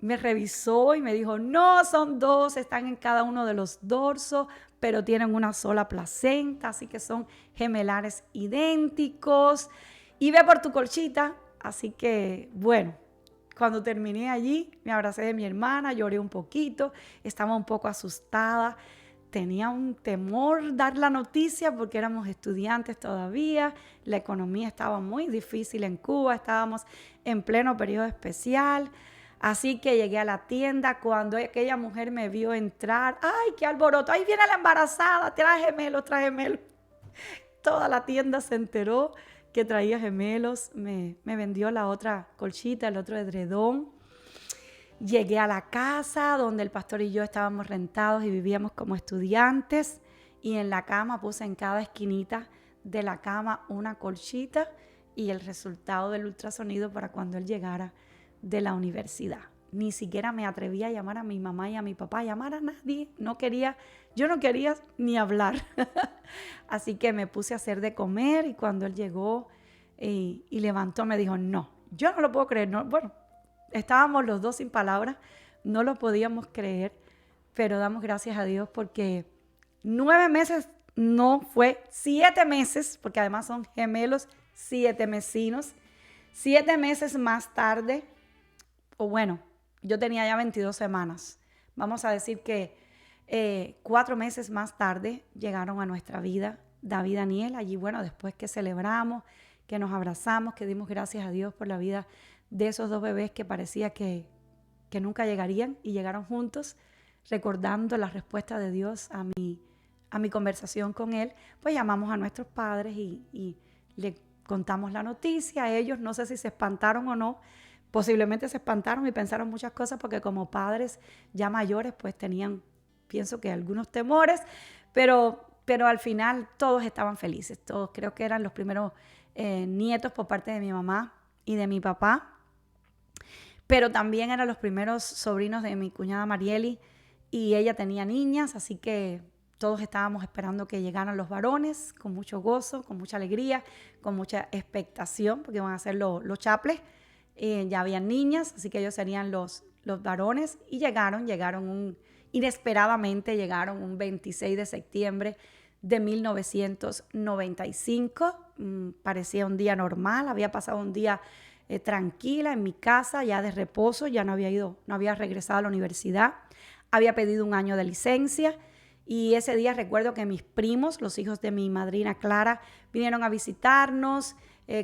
me revisó y me dijo, no, son 2, están en cada uno de los dorsos, pero tienen una sola placenta, así que son gemelares idénticos. Y ve por tu colchita. Así que, bueno, cuando terminé allí, me abracé de mi hermana, lloré un poquito, estaba un poco asustada. Tenía un temor dar la noticia porque éramos estudiantes todavía, la economía estaba muy difícil en Cuba, estábamos en pleno periodo especial, así que llegué a la tienda, cuando aquella mujer me vio entrar, ¡ay, qué alboroto! ¡Ahí viene la embarazada! ¡Trae gemelos, trae gemelos! Toda la tienda se enteró que traía gemelos, me vendió la otra colchita, el otro edredón. Llegué a la casa donde el pastor y yo estábamos rentados y vivíamos como estudiantes y en la cama puse en cada esquinita de la cama una colchita y el resultado del ultrasonido para cuando él llegara de la universidad. Ni siquiera me atrevía a llamar a mi mamá y a mi papá, a llamar a nadie. Yo no quería ni hablar. Así que me puse a hacer de comer y cuando él llegó y levantó me dijo, no, yo no lo puedo creer. No, bueno, estábamos los 2 sin palabras, no lo podíamos creer, pero damos gracias a Dios porque 9 meses no fue, 7 meses, porque además son gemelos 7 mesinos, 7 meses más tarde, o bueno, yo tenía ya 22 semanas, vamos a decir que 4 meses más tarde llegaron a nuestra vida David y Daniel, allí bueno, después que celebramos, que nos abrazamos, que dimos gracias a Dios por la vida de esos 2 bebés que parecía que nunca llegarían y llegaron juntos, recordando la respuesta de Dios a mi conversación con él, pues llamamos a nuestros padres y le contamos la noticia. A ellos no sé si se espantaron o no, posiblemente se espantaron y pensaron muchas cosas porque como padres ya mayores pues tenían, pienso que algunos temores, pero al final todos estaban felices, todos creo que eran los primeros nietos por parte de mi mamá y de mi papá. Pero también eran los primeros sobrinos de mi cuñada Marieli y ella tenía niñas, así que todos estábamos esperando que llegaran los varones con mucho gozo, con mucha alegría, con mucha expectación, porque iban a ser los chaples. Ya habían niñas, así que ellos serían los varones y inesperadamente llegaron un 26 de septiembre de 1995. Parecía un día normal, había pasado un día tranquila en mi casa, ya de reposo, ya no había regresado a la universidad, había pedido un año de licencia y ese día recuerdo que mis primos, los hijos de mi madrina Clara, vinieron a visitarnos,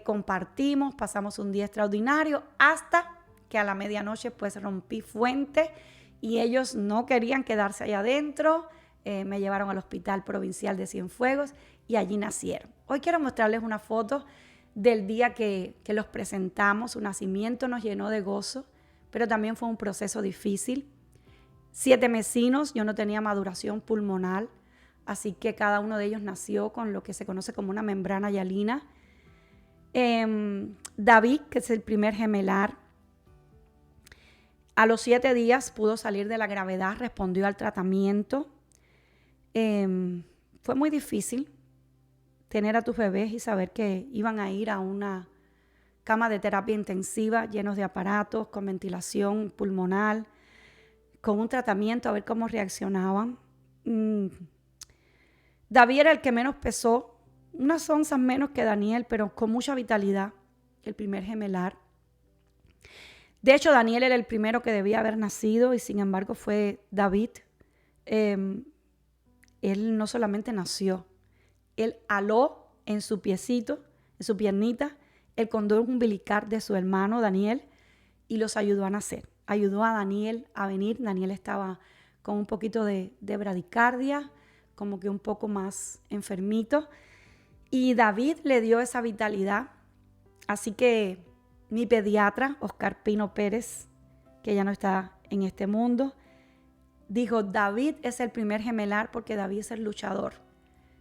compartimos, pasamos un día extraordinario hasta que a la medianoche pues rompí fuente y ellos no querían quedarse allá adentro, me llevaron al Hospital Provincial de Cienfuegos y allí nacieron. Hoy quiero mostrarles una foto del día que los presentamos. Su nacimiento nos llenó de gozo, pero también fue un proceso difícil. 7 mesinos, yo no tenía maduración pulmonar, así que cada uno de ellos nació con lo que se conoce como una membrana hialina. David, que es el primer gemelar, a los 7 días pudo salir de la gravedad, respondió al tratamiento. Fue muy difícil tener a tus bebés y saber que iban a ir a una cama de terapia intensiva llenos de aparatos, con ventilación pulmonar, con un tratamiento a ver cómo reaccionaban. David era el que menos pesó, unas onzas menos que Daniel, pero con mucha vitalidad, el primer gemelar. De hecho, Daniel era el primero que debía haber nacido y sin embargo fue David. Él no solamente nació, él aló en su piecito, en su piernita, el cordón umbilical de su hermano Daniel y los ayudó a nacer. Ayudó a Daniel a venir. Daniel estaba con un poquito de bradicardia, como que un poco más enfermito. Y David le dio esa vitalidad. Así que mi pediatra, Oscar Pino Pérez, que ya no está en este mundo, dijo, David es el primer gemelar porque David es el luchador.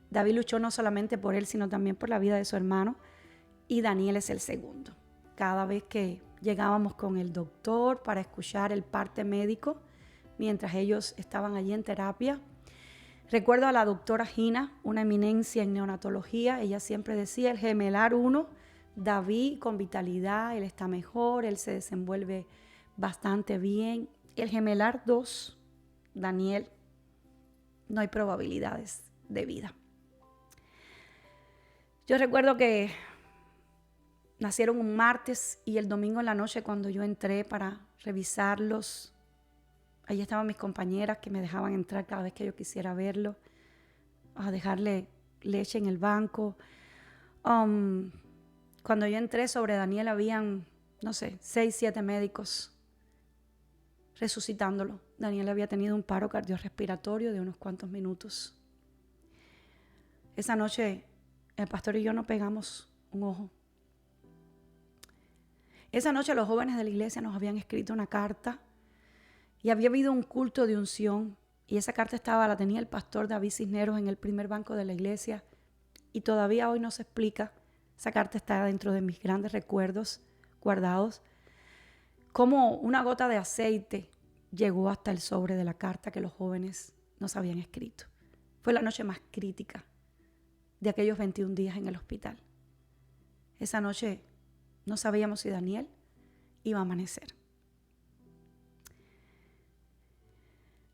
David luchó no solamente por él, sino también por la vida de su hermano. Y Daniel es el segundo. Cada vez que llegábamos con el doctor para escuchar el parte médico, mientras ellos estaban allí en terapia, recuerdo a la doctora Gina, una eminencia en neonatología. Ella siempre decía, el gemelar 1, David con vitalidad, él está mejor, él se desenvuelve bastante bien. El gemelar 2, Daniel, no hay probabilidades de vida. Yo recuerdo que nacieron un martes y el domingo en la noche cuando yo entré para revisarlos, allí estaban mis compañeras que me dejaban entrar cada vez que yo quisiera verlo, a dejarle leche en el banco. Cuando yo entré sobre Daniel habían, 6, 7 médicos resucitándolo. Daniel había tenido un paro cardiorrespiratorio de unos cuantos minutos. Esa noche el pastor y yo nos pegamos un ojo. Esa noche los jóvenes de la iglesia nos habían escrito una carta y había habido un culto de unción y esa carta la tenía el pastor David Cisneros en el primer banco de la iglesia y todavía hoy no se explica. Esa carta está dentro de mis grandes recuerdos guardados. Como una gota de aceite llegó hasta el sobre de la carta que los jóvenes nos habían escrito. Fue la noche más crítica de aquellos 21 días en el hospital. Esa noche no sabíamos si Daniel iba a amanecer.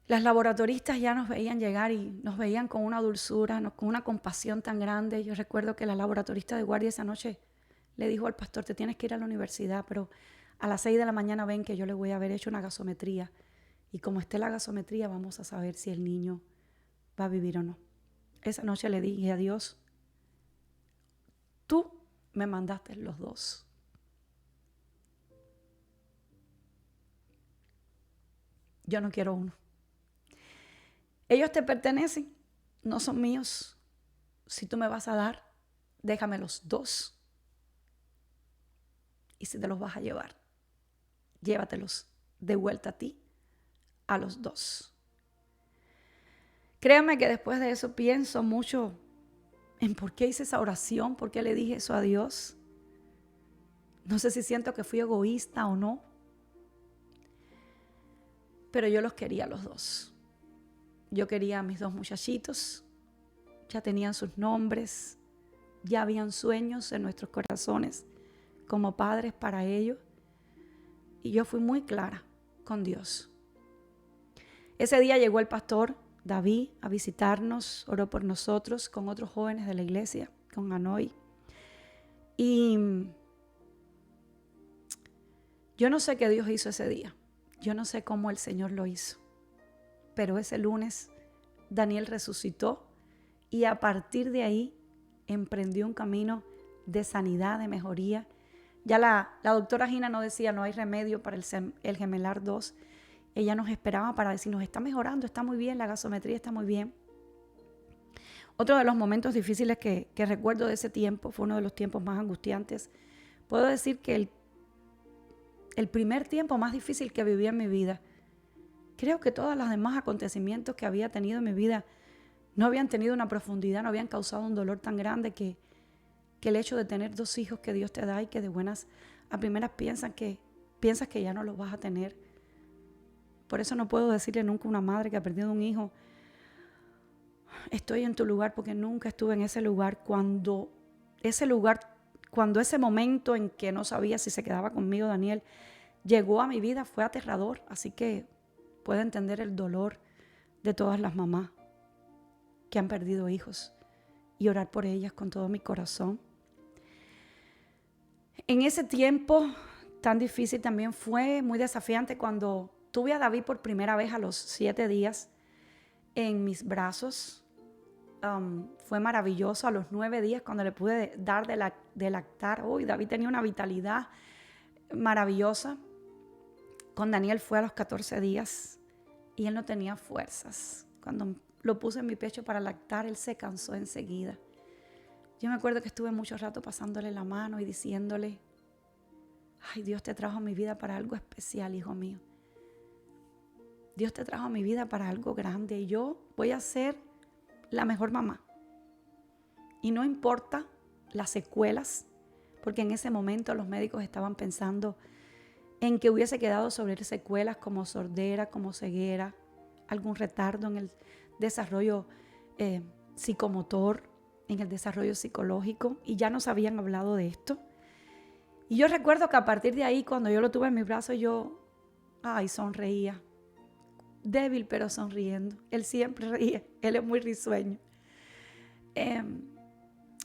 Las laboratoristas ya nos veían llegar y nos veían con una dulzura, con una compasión tan grande. Yo recuerdo que la laboratorista de guardia esa noche le dijo al pastor, te tienes que ir a la universidad, pero a las 6 de la mañana ven que yo le voy a haber hecho una gasometría. Y como esté la gasometría vamos a saber si el niño va a vivir o no. Esa noche le dije a Dios, tú me mandaste los dos. Yo no quiero uno. Ellos te pertenecen, no son míos. Si tú me vas a dar, déjame los dos. Y si te los vas a llevar, llévatelos de vuelta a ti, a los dos. Créame que después de eso pienso mucho en por qué hice esa oración, por qué le dije eso a Dios. No sé si siento que fui egoísta o no, pero yo los quería a los dos. Yo quería a mis dos muchachitos, ya tenían sus nombres, ya habían sueños en nuestros corazones como padres para ellos. Y yo fui muy clara con Dios. Ese día llegó el pastor David a visitarnos, oró por nosotros con otros jóvenes de la iglesia, con Anoy. Y yo no sé qué Dios hizo ese día. Yo no sé cómo el Señor lo hizo. Pero ese lunes Daniel resucitó y a partir de ahí emprendió un camino de sanidad, de mejoría. Ya la doctora Gina no decía no hay remedio para el gemelar 2. Ella nos esperaba para decirnos está mejorando, está muy bien, la gasometría está muy bien. Otro de los momentos difíciles que recuerdo de ese tiempo fue uno de los tiempos más angustiantes. Puedo decir que el primer tiempo más difícil que viví en mi vida, creo que todos los demás acontecimientos que había tenido en mi vida no habían tenido una profundidad, no habían causado un dolor tan grande que el hecho de tener dos hijos que Dios te da y que de buenas a primeras piensas que ya no los vas a tener. Por eso no puedo decirle nunca a una madre que ha perdido un hijo, estoy en tu lugar, porque nunca estuve en ese lugar. Cuando ese momento en que no sabía si se quedaba conmigo Daniel llegó a mi vida, fue aterrador. Así que puedo entender el dolor de todas las mamás que han perdido hijos y orar por ellas con todo mi corazón. En ese tiempo tan difícil también fue, muy desafiante, cuando tuve a David por primera vez a los 7 días en mis brazos. Fue maravilloso. A los 9 días, cuando le pude dar de lactar, David tenía una vitalidad maravillosa. Con Daniel fue a los 14 días y él no tenía fuerzas. Cuando lo puse en mi pecho para lactar, él se cansó enseguida. Yo me acuerdo que estuve mucho rato pasándole la mano y diciéndole: ay, Dios te trajo a mi vida para algo especial, hijo mío. Dios te trajo a mi vida para algo grande y yo voy a ser la mejor mamá. Y no importa las secuelas, porque en ese momento los médicos estaban pensando en que hubiese quedado sobre secuelas como sordera, como ceguera, algún retardo en el desarrollo psicomotor, en el desarrollo psicológico, y ya nos habían hablado de esto. Y yo recuerdo que a partir de ahí, cuando yo lo tuve en mis brazos, yo sonreía. Débil, pero sonriendo. Él siempre ríe, él es muy risueño.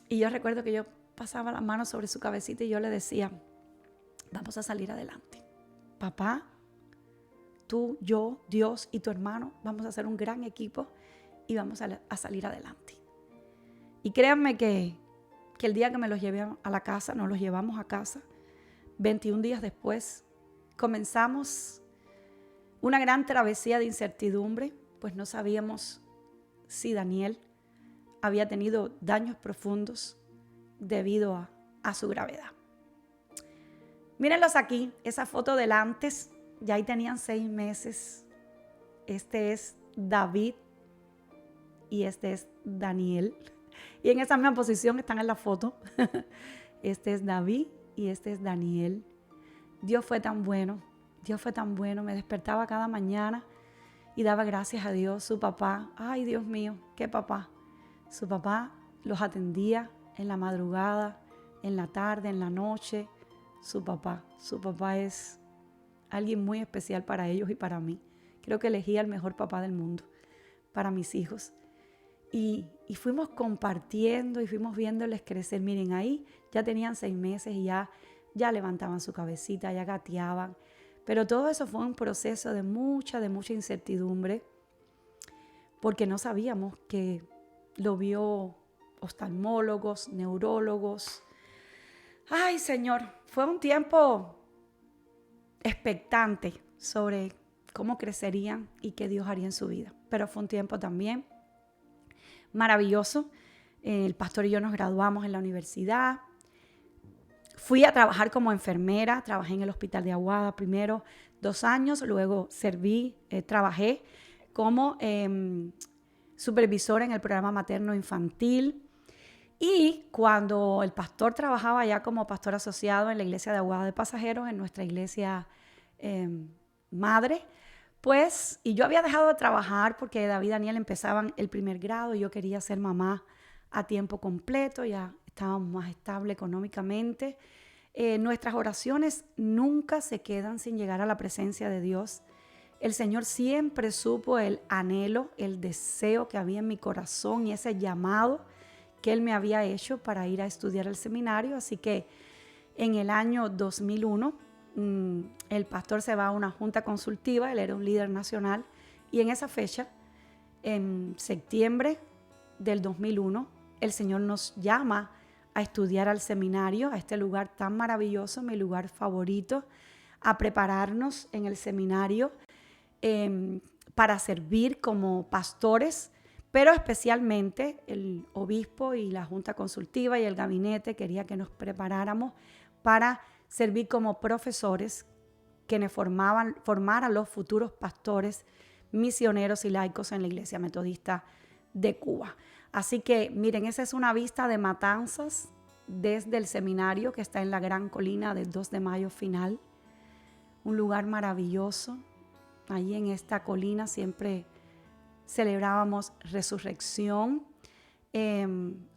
Y yo recuerdo que yo pasaba la mano sobre su cabecita y yo le decía: vamos a salir adelante. Papá, tú, yo, Dios y tu hermano, vamos a hacer un gran equipo y vamos a salir adelante. Y créanme que el día que me los llevé a la casa, nos los llevamos a casa, 21 días después, comenzamos una gran travesía de incertidumbre, pues no sabíamos si Daniel había tenido daños profundos debido a su gravedad. Mírenlos aquí, esa foto del antes, ya ahí tenían 6 meses. Este es David y este es Daniel. Y en esa misma posición están en la foto. Este es David y este es Daniel. Dios fue tan bueno, Dios fue tan bueno. Me despertaba cada mañana y daba gracias a Dios. Su papá, ay Dios mío, qué papá. Su papá los atendía en la madrugada, en la tarde, en la noche. Su papá es alguien muy especial para ellos y para mí. Creo que elegí al mejor papá del mundo para mis hijos. Y fuimos compartiendo y fuimos viéndoles crecer. Miren, ahí ya tenían 6 meses y ya levantaban su cabecita, ya gateaban. Pero todo eso fue un proceso de mucha incertidumbre, porque no sabíamos que lo vio oftalmólogos, neurólogos. Ay, Señor, fue un tiempo expectante sobre cómo crecerían y qué Dios haría en su vida. Pero fue un tiempo también maravilloso. El pastor y yo nos graduamos en la universidad. Fui a trabajar como enfermera, trabajé en el hospital de Aguada primero 2 años, luego trabajé como supervisora en el programa materno infantil. Y cuando el pastor trabajaba ya como pastor asociado en la iglesia de Aguada de Pasajeros, en nuestra iglesia madre, pues, y yo había dejado de trabajar porque David y Daniel empezaban el primer grado y yo quería ser mamá a tiempo completo, ya estábamos más estables económicamente. Nuestras oraciones nunca se quedan sin llegar a la presencia de Dios. El Señor siempre supo el anhelo, el deseo que había en mi corazón y ese llamado que Él me había hecho para ir a estudiar al seminario. Así que en el año 2001, el pastor se va a una junta consultiva, él era un líder nacional, y en esa fecha, en septiembre del 2001, el Señor nos llama a estudiar al seminario, a este lugar tan maravilloso, mi lugar favorito, a prepararnos en el seminario para servir como pastores, pero especialmente el obispo y la junta consultiva y el gabinete quería que nos preparáramos para servir como profesores quienes formaran los futuros pastores, misioneros y laicos en la Iglesia Metodista de Cuba. Así que miren, esa es una vista de Matanzas desde el seminario que está en la gran colina del 2 de mayo final. Un lugar maravilloso. Allí en esta colina siempre celebrábamos resurrección.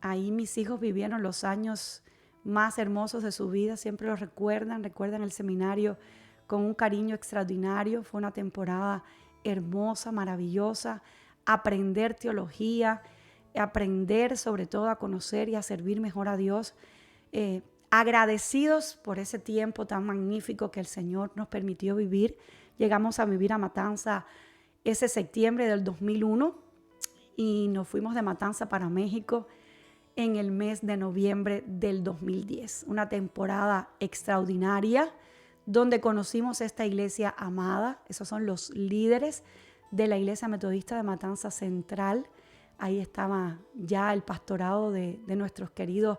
Ahí mis hijos vivieron los años más hermosos de su vida, siempre lo recuerdan el seminario con un cariño extraordinario. Fue una temporada hermosa, maravillosa, aprender teología, aprender sobre todo a conocer y a servir mejor a Dios, agradecidos por ese tiempo tan magnífico que el Señor nos permitió vivir. Llegamos a vivir a Matanza ese septiembre del 2001 y nos fuimos de Matanza para México en el mes de noviembre del 2010. Una temporada extraordinaria donde conocimos esta iglesia amada. Esos son los líderes de la Iglesia Metodista de Matanza Central. Ahí estaba ya el pastorado de nuestros queridos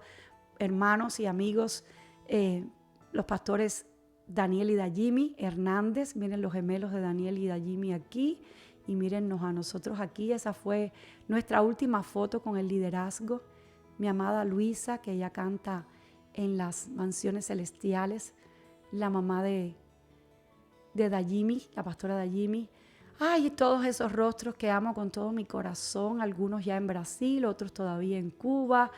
hermanos y amigos, los pastores Daniel y Dayimi Hernández. Miren los gemelos de Daniel y Dayimi aquí y mírennos a nosotros aquí. Esa fue nuestra última foto con el liderazgo. Mi amada Luisa, que ella canta en las mansiones celestiales, la mamá de Dayimi, la pastora Dayimi. Ay, todos esos rostros que amo con todo mi corazón, algunos ya en Brasil, otros todavía en Cuba,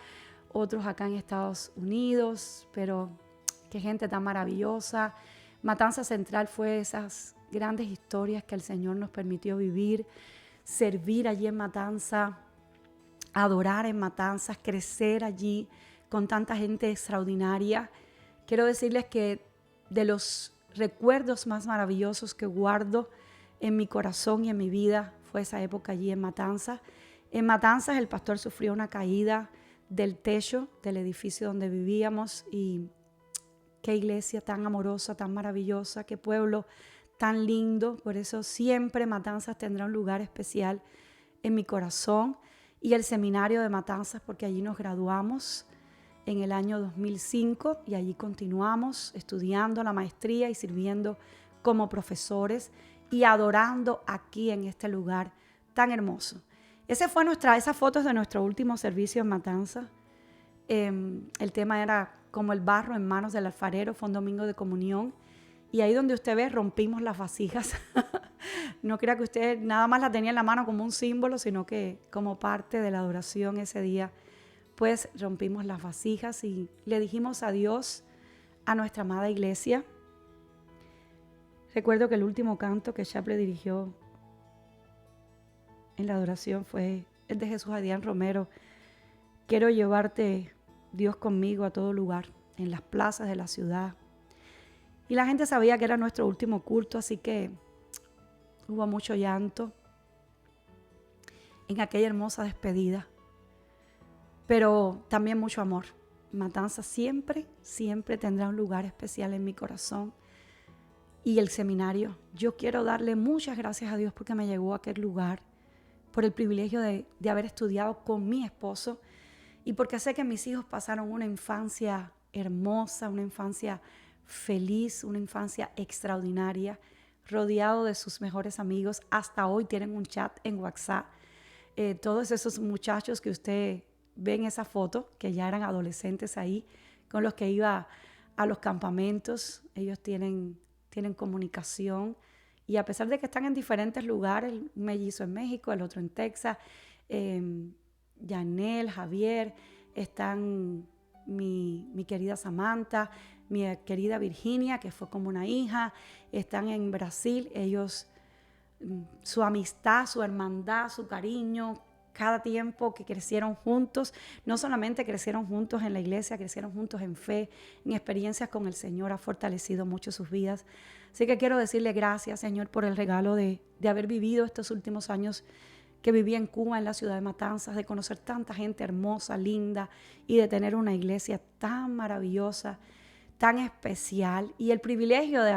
otros acá en Estados Unidos, pero qué gente tan maravillosa. Matanza Central fue esas grandes historias que el Señor nos permitió vivir, servir allí en Matanza, adorar en Matanzas, crecer allí con tanta gente extraordinaria. Quiero decirles que de los recuerdos más maravillosos que guardo en mi corazón y en mi vida fue esa época allí en Matanzas. En Matanzas el pastor sufrió una caída del techo del edificio donde vivíamos y qué iglesia tan amorosa, tan maravillosa, qué pueblo tan lindo. Por eso siempre Matanzas tendrá un lugar especial en mi corazón, y el seminario de Matanzas, porque allí nos graduamos en el año 2005 y allí continuamos estudiando la maestría y sirviendo como profesores y adorando aquí en este lugar tan hermoso. Esa foto es de nuestro último servicio en Matanzas. El tema era como el barro en manos del alfarero. Fue un domingo de comunión y ahí donde usted ve rompimos las vasijas. No crea que usted nada más la tenía en la mano como un símbolo, sino que como parte de la adoración ese día, pues rompimos las vasijas y le dijimos adiós a nuestra amada iglesia. Recuerdo que el último canto que Chaple dirigió en la adoración fue el de Jesús Adrián Romero. Quiero llevarte, Dios, conmigo a todo lugar, en las plazas de la ciudad. Y la gente sabía que era nuestro último culto, así que hubo mucho llanto en aquella hermosa despedida, pero también mucho amor. Matanza siempre, siempre tendrá un lugar especial en mi corazón. Y el seminario, yo quiero darle muchas gracias a Dios porque me llevó a aquel lugar, por el privilegio de haber estudiado con mi esposo y porque sé que mis hijos pasaron una infancia hermosa, una infancia feliz, una infancia extraordinaria, rodeado de sus mejores amigos. Hasta hoy tienen un chat en WhatsApp. Todos esos muchachos que usted ve en esa foto, que ya eran adolescentes ahí, con los que iba a los campamentos, ellos tienen comunicación. Y a pesar de que están en diferentes lugares, un mellizo en México, el otro en Texas, Yanel, Javier, están mi querida Samantha, mi querida Virginia, que fue como una hija, están en Brasil. Ellos, su amistad, su hermandad, su cariño, cada tiempo que crecieron juntos, no solamente crecieron juntos en la iglesia, crecieron juntos en fe, en experiencias con el Señor, ha fortalecido mucho sus vidas. Así que quiero decirle gracias, Señor, por el regalo de haber vivido estos últimos años que viví en Cuba, en la ciudad de Matanzas, de conocer tanta gente hermosa, linda, y de tener una iglesia tan maravillosa, tan especial, y el privilegio de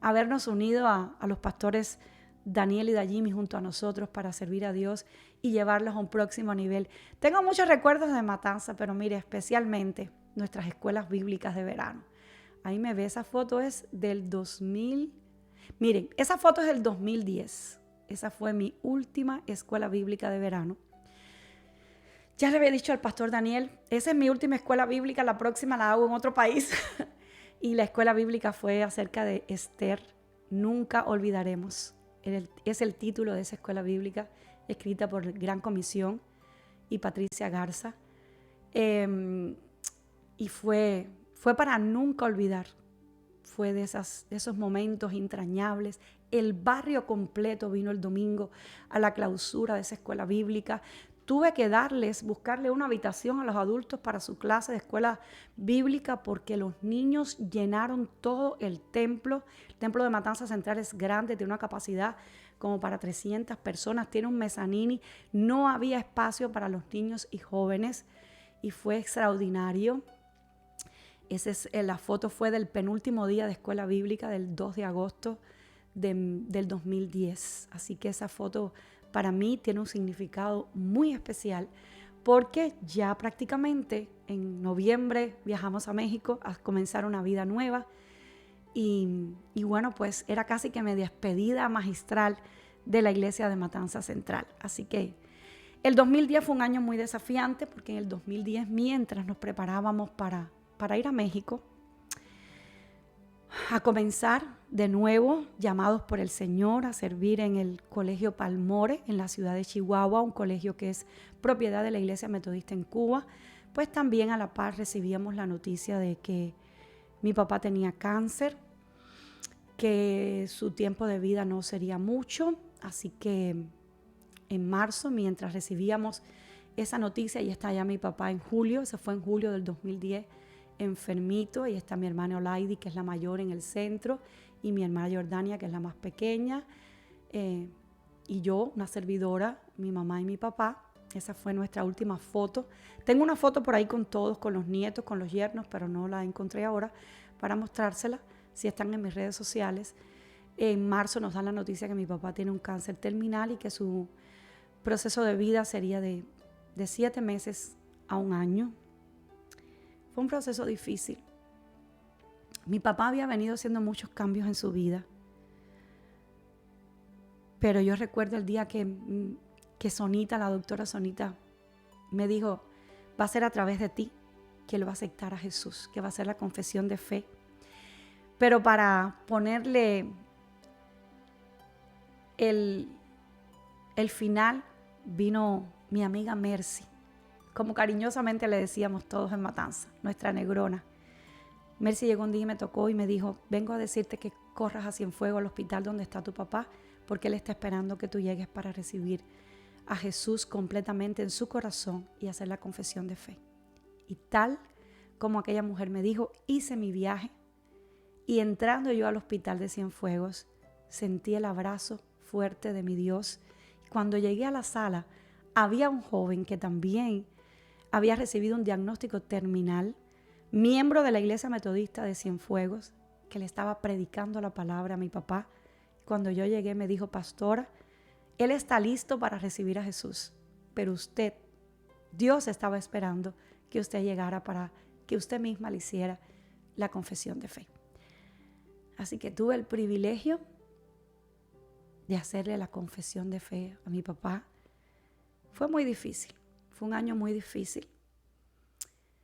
habernos unido a los pastores Daniel y Dayimi junto a nosotros para servir a Dios y llevarlos a un próximo nivel. Tengo muchos recuerdos de Matanza, pero mire, especialmente nuestras escuelas bíblicas de verano. Ahí me ve, esa foto es del 2000. Miren, esa foto es del 2010. Esa fue mi última escuela bíblica de verano. Ya le había dicho al pastor Daniel, esa es mi última escuela bíblica, la próxima la hago en otro país. Y la escuela bíblica fue acerca de Esther, Nunca Olvidaremos. Es el título de esa escuela bíblica, escrita por Gran Comisión y Patricia Garza. Y fue para nunca olvidar. Fue de esos momentos entrañables. El barrio completo vino el domingo a la clausura de esa escuela bíblica. tuve que buscarle una habitación a los adultos para su clase de escuela bíblica porque los niños llenaron todo el templo. El templo de Matanza Central es grande, tiene una capacidad como para 300 personas, tiene un mezanini, no había espacio para los niños y jóvenes y fue extraordinario. La foto fue del penúltimo día de escuela bíblica, del 2 de agosto del 2010. Así que esa foto para mí tiene un significado muy especial porque ya prácticamente en noviembre viajamos a México a comenzar una vida nueva y bueno, pues era casi que mi despedida magistral de la iglesia de Matanza Central. Así que el 2010 fue un año muy desafiante porque en el 2010, mientras nos preparábamos para ir a México, a comenzar de nuevo, llamados por el Señor a servir en el Colegio Palmore en la ciudad de Chihuahua, un colegio que es propiedad de la Iglesia Metodista en Cuba, pues también a la par recibíamos la noticia de que mi papá tenía cáncer, que su tiempo de vida no sería mucho, así que en marzo, mientras recibíamos esa noticia, y está ya mi papá en julio, se fue en julio del 2010, enfermito, y está mi hermana Olaidi, que es la mayor en el centro, y mi hermana Jordania, que es la más pequeña, y yo, una servidora, mi mamá y mi papá. Esa fue nuestra última foto. Tengo una foto por ahí con todos, con los nietos, con los yernos, pero no la encontré ahora para mostrársela, si están en mis redes sociales. En marzo nos dan la noticia que mi papá tiene un cáncer terminal y que su proceso de vida sería de 7 meses a 1 año. Fue un proceso difícil. Mi papá había venido haciendo muchos cambios en su vida. Pero yo recuerdo el día que Sonita, la doctora Sonita, me dijo, va a ser a través de ti que él va a aceptar a Jesús, que va a ser la confesión de fe. Pero para ponerle el final, vino mi amiga Mercy, como cariñosamente le decíamos todos en Matanza, nuestra negrona. Mercy llegó un día y me tocó y me dijo, vengo a decirte que corras a Cienfuegos, al hospital donde está tu papá, porque él está esperando que tú llegues para recibir a Jesús completamente en su corazón y hacer la confesión de fe. Y tal como aquella mujer me dijo, hice mi viaje y entrando yo al hospital de Cienfuegos, sentí el abrazo fuerte de mi Dios. Cuando llegué a la sala, había un joven que también había recibido un diagnóstico terminal, miembro de la Iglesia Metodista de Cienfuegos, que le estaba predicando la palabra a mi papá. Cuando yo llegué me dijo, pastora, él está listo para recibir a Jesús, pero usted, Dios estaba esperando que usted llegara para que usted misma le hiciera la confesión de fe. Así que tuve el privilegio de hacerle la confesión de fe a mi papá. Fue muy difícil, fue un año muy difícil.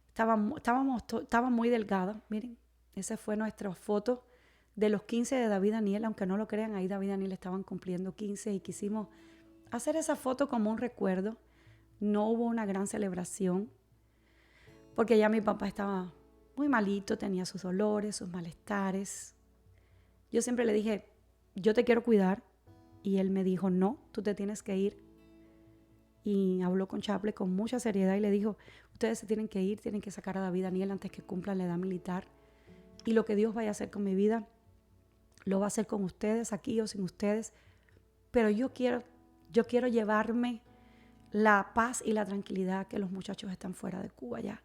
Estaba muy delgada, miren, esa fue nuestra foto de los 15 de David Daniel, aunque no lo crean, ahí David Daniel estaban cumpliendo 15 y quisimos hacer esa foto como un recuerdo. No hubo una gran celebración porque ya mi papá estaba muy malito, tenía sus dolores, sus malestares. Yo siempre le dije, yo te quiero cuidar, y él me dijo, no, tú te tienes que ir. Y habló con Chaple con mucha seriedad y le dijo, ustedes se tienen que ir, tienen que sacar a David Daniel antes que cumplan la edad militar. Y lo que Dios vaya a hacer con mi vida, lo va a hacer con ustedes, aquí o sin ustedes. Pero yo quiero llevarme la paz y la tranquilidad que los muchachos están fuera de Cuba ya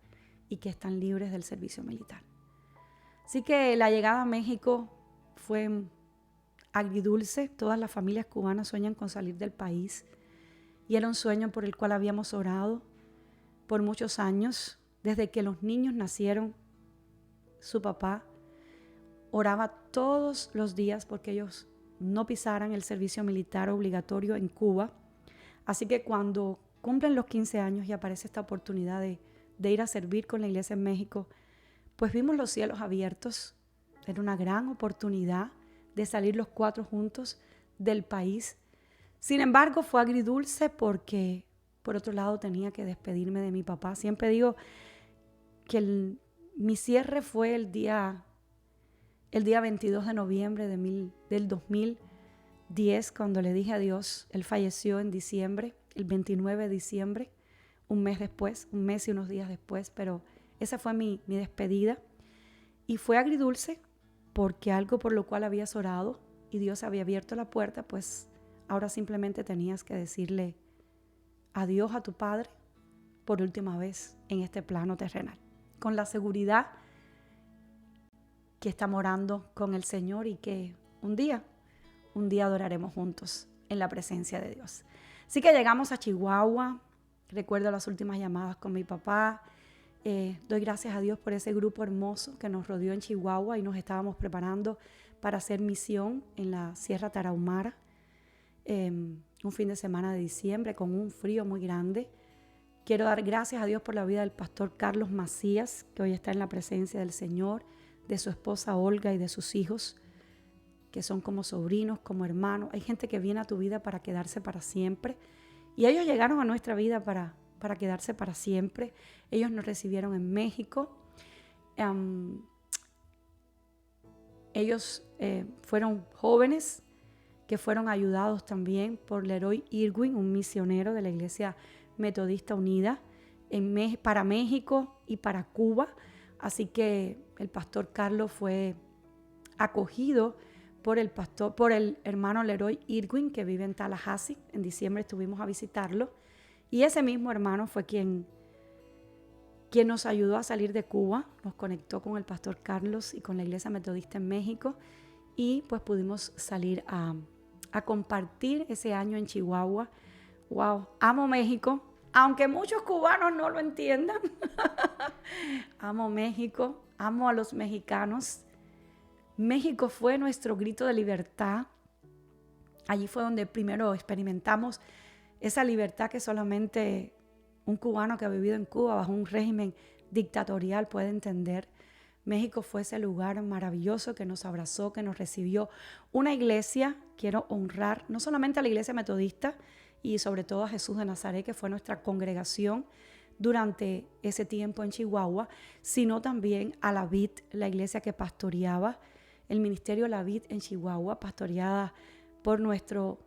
y que están libres del servicio militar. Así que la llegada a México fue agridulce. Todas las familias cubanas sueñan con salir del país. Y era un sueño por el cual habíamos orado por muchos años. Desde que los niños nacieron, su papá oraba todos los días porque ellos no pisaran el servicio militar obligatorio en Cuba. Así que cuando cumplen los 15 años y aparece esta oportunidad de ir a servir con la iglesia en México, pues vimos los cielos abiertos. Era una gran oportunidad de salir los 4 juntos del país. Sin embargo, fue agridulce porque, por otro lado, tenía que despedirme de mi papá. Siempre digo que mi cierre fue el día 22 de noviembre del 2010, cuando le dije adiós. Él falleció en diciembre. el 29 de diciembre, un mes después, un mes y unos días después, pero esa fue mi despedida. Y fue agridulce porque algo por lo cual habías orado y Dios había abierto la puerta, pues ahora simplemente tenías que decirle adiós a tu padre por última vez en este plano terrenal, con la seguridad que está morando con el Señor y que un día adoraremos juntos en la presencia de Dios. Así que llegamos a Chihuahua. Recuerdo las últimas llamadas con mi papá. Doy gracias a Dios por ese grupo hermoso que nos rodeó en Chihuahua y nos estábamos preparando para hacer misión en la Sierra Tarahumara. Un fin de semana de diciembre con un frío muy grande. Quiero dar gracias a Dios por la vida del pastor Carlos Macías, que hoy está en la presencia del Señor, de su esposa Olga y de sus hijos, que son como sobrinos, como hermanos. Hay gente que viene a tu vida para quedarse para siempre. Y ellos llegaron a nuestra vida para quedarse para siempre. Ellos nos recibieron en México. Ellos fueron jóvenes que fueron ayudados también por Leroy Irwin, un misionero de la Iglesia Metodista Unida para México y para Cuba. Así que el pastor Carlos fue acogido por el hermano Leroy Irwin, que vive en Tallahassee. En diciembre estuvimos a visitarlo. Y ese mismo hermano fue quien nos ayudó a salir de Cuba, nos conectó con el pastor Carlos y con la Iglesia Metodista en México. Y pues pudimos salir a compartir ese año en Chihuahua. ¡Wow! Amo México, aunque muchos cubanos no lo entiendan. Amo México, amo a los mexicanos. México fue nuestro grito de libertad. Allí fue donde primero experimentamos esa libertad que solamente un cubano que ha vivido en Cuba bajo un régimen dictatorial puede entender. México fue ese lugar maravilloso que nos abrazó, que nos recibió. Una iglesia, quiero honrar no solamente a la Iglesia Metodista y sobre todo a Jesús de Nazaret, que fue nuestra congregación durante ese tiempo en Chihuahua, sino también a la Vid, la iglesia que pastoreaba, el ministerio La Vid en Chihuahua, pastoreada por nuestro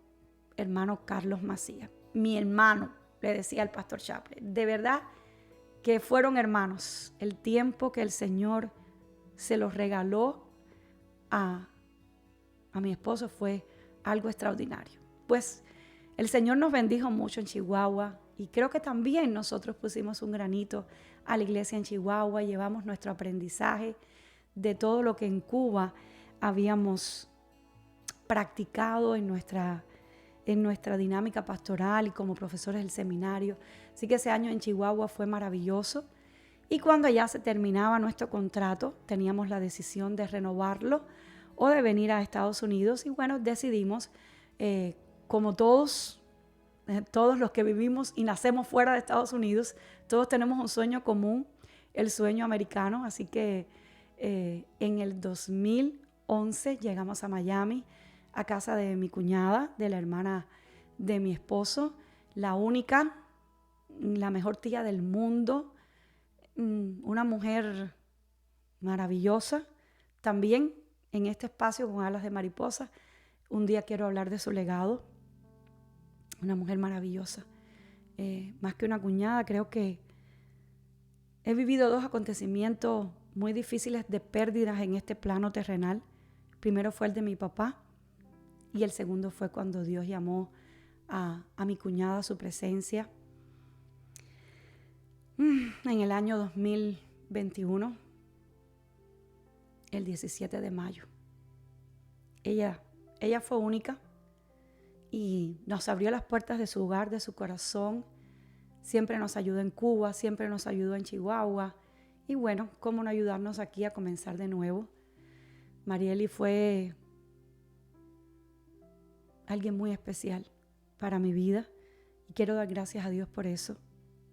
hermano Carlos Macías. Mi hermano, le decía al pastor Chaplin, de verdad que fueron hermanos. El tiempo que el Señor se los regaló a mi esposo fue algo extraordinario. Pues el Señor nos bendijo mucho en Chihuahua y creo que también nosotros pusimos un granito a la iglesia en Chihuahua, llevamos nuestro aprendizaje de todo lo que en Cuba habíamos practicado en nuestra dinámica pastoral y como profesores del seminario. Así que ese año en Chihuahua fue maravilloso. Y cuando ya se terminaba nuestro contrato, teníamos la decisión de renovarlo o de venir a Estados Unidos. Y bueno, decidimos, como todos los que vivimos y nacemos fuera de Estados Unidos, todos tenemos un sueño común, el sueño americano. Así que en el 2011 llegamos a Miami, a casa de mi cuñada, de la hermana de mi esposo, la única, la mejor tía del mundo, una mujer maravillosa. También en este espacio con alas de mariposa, un día quiero hablar de su legado. Una mujer maravillosa. Más que una cuñada, creo que he vivido dos acontecimientos muy difíciles de pérdidas en este plano terrenal. Primero fue el de mi papá y el segundo fue cuando Dios llamó a mi cuñada a su presencia. En el año 2021, el 17 de mayo. Ella fue única y nos abrió las puertas de su hogar, de su corazón. Siempre nos ayudó en Cuba, siempre nos ayudó en Chihuahua. Y bueno, cómo no ayudarnos aquí a comenzar de nuevo. Marieli fue alguien muy especial para mi vida y quiero dar gracias a Dios por eso,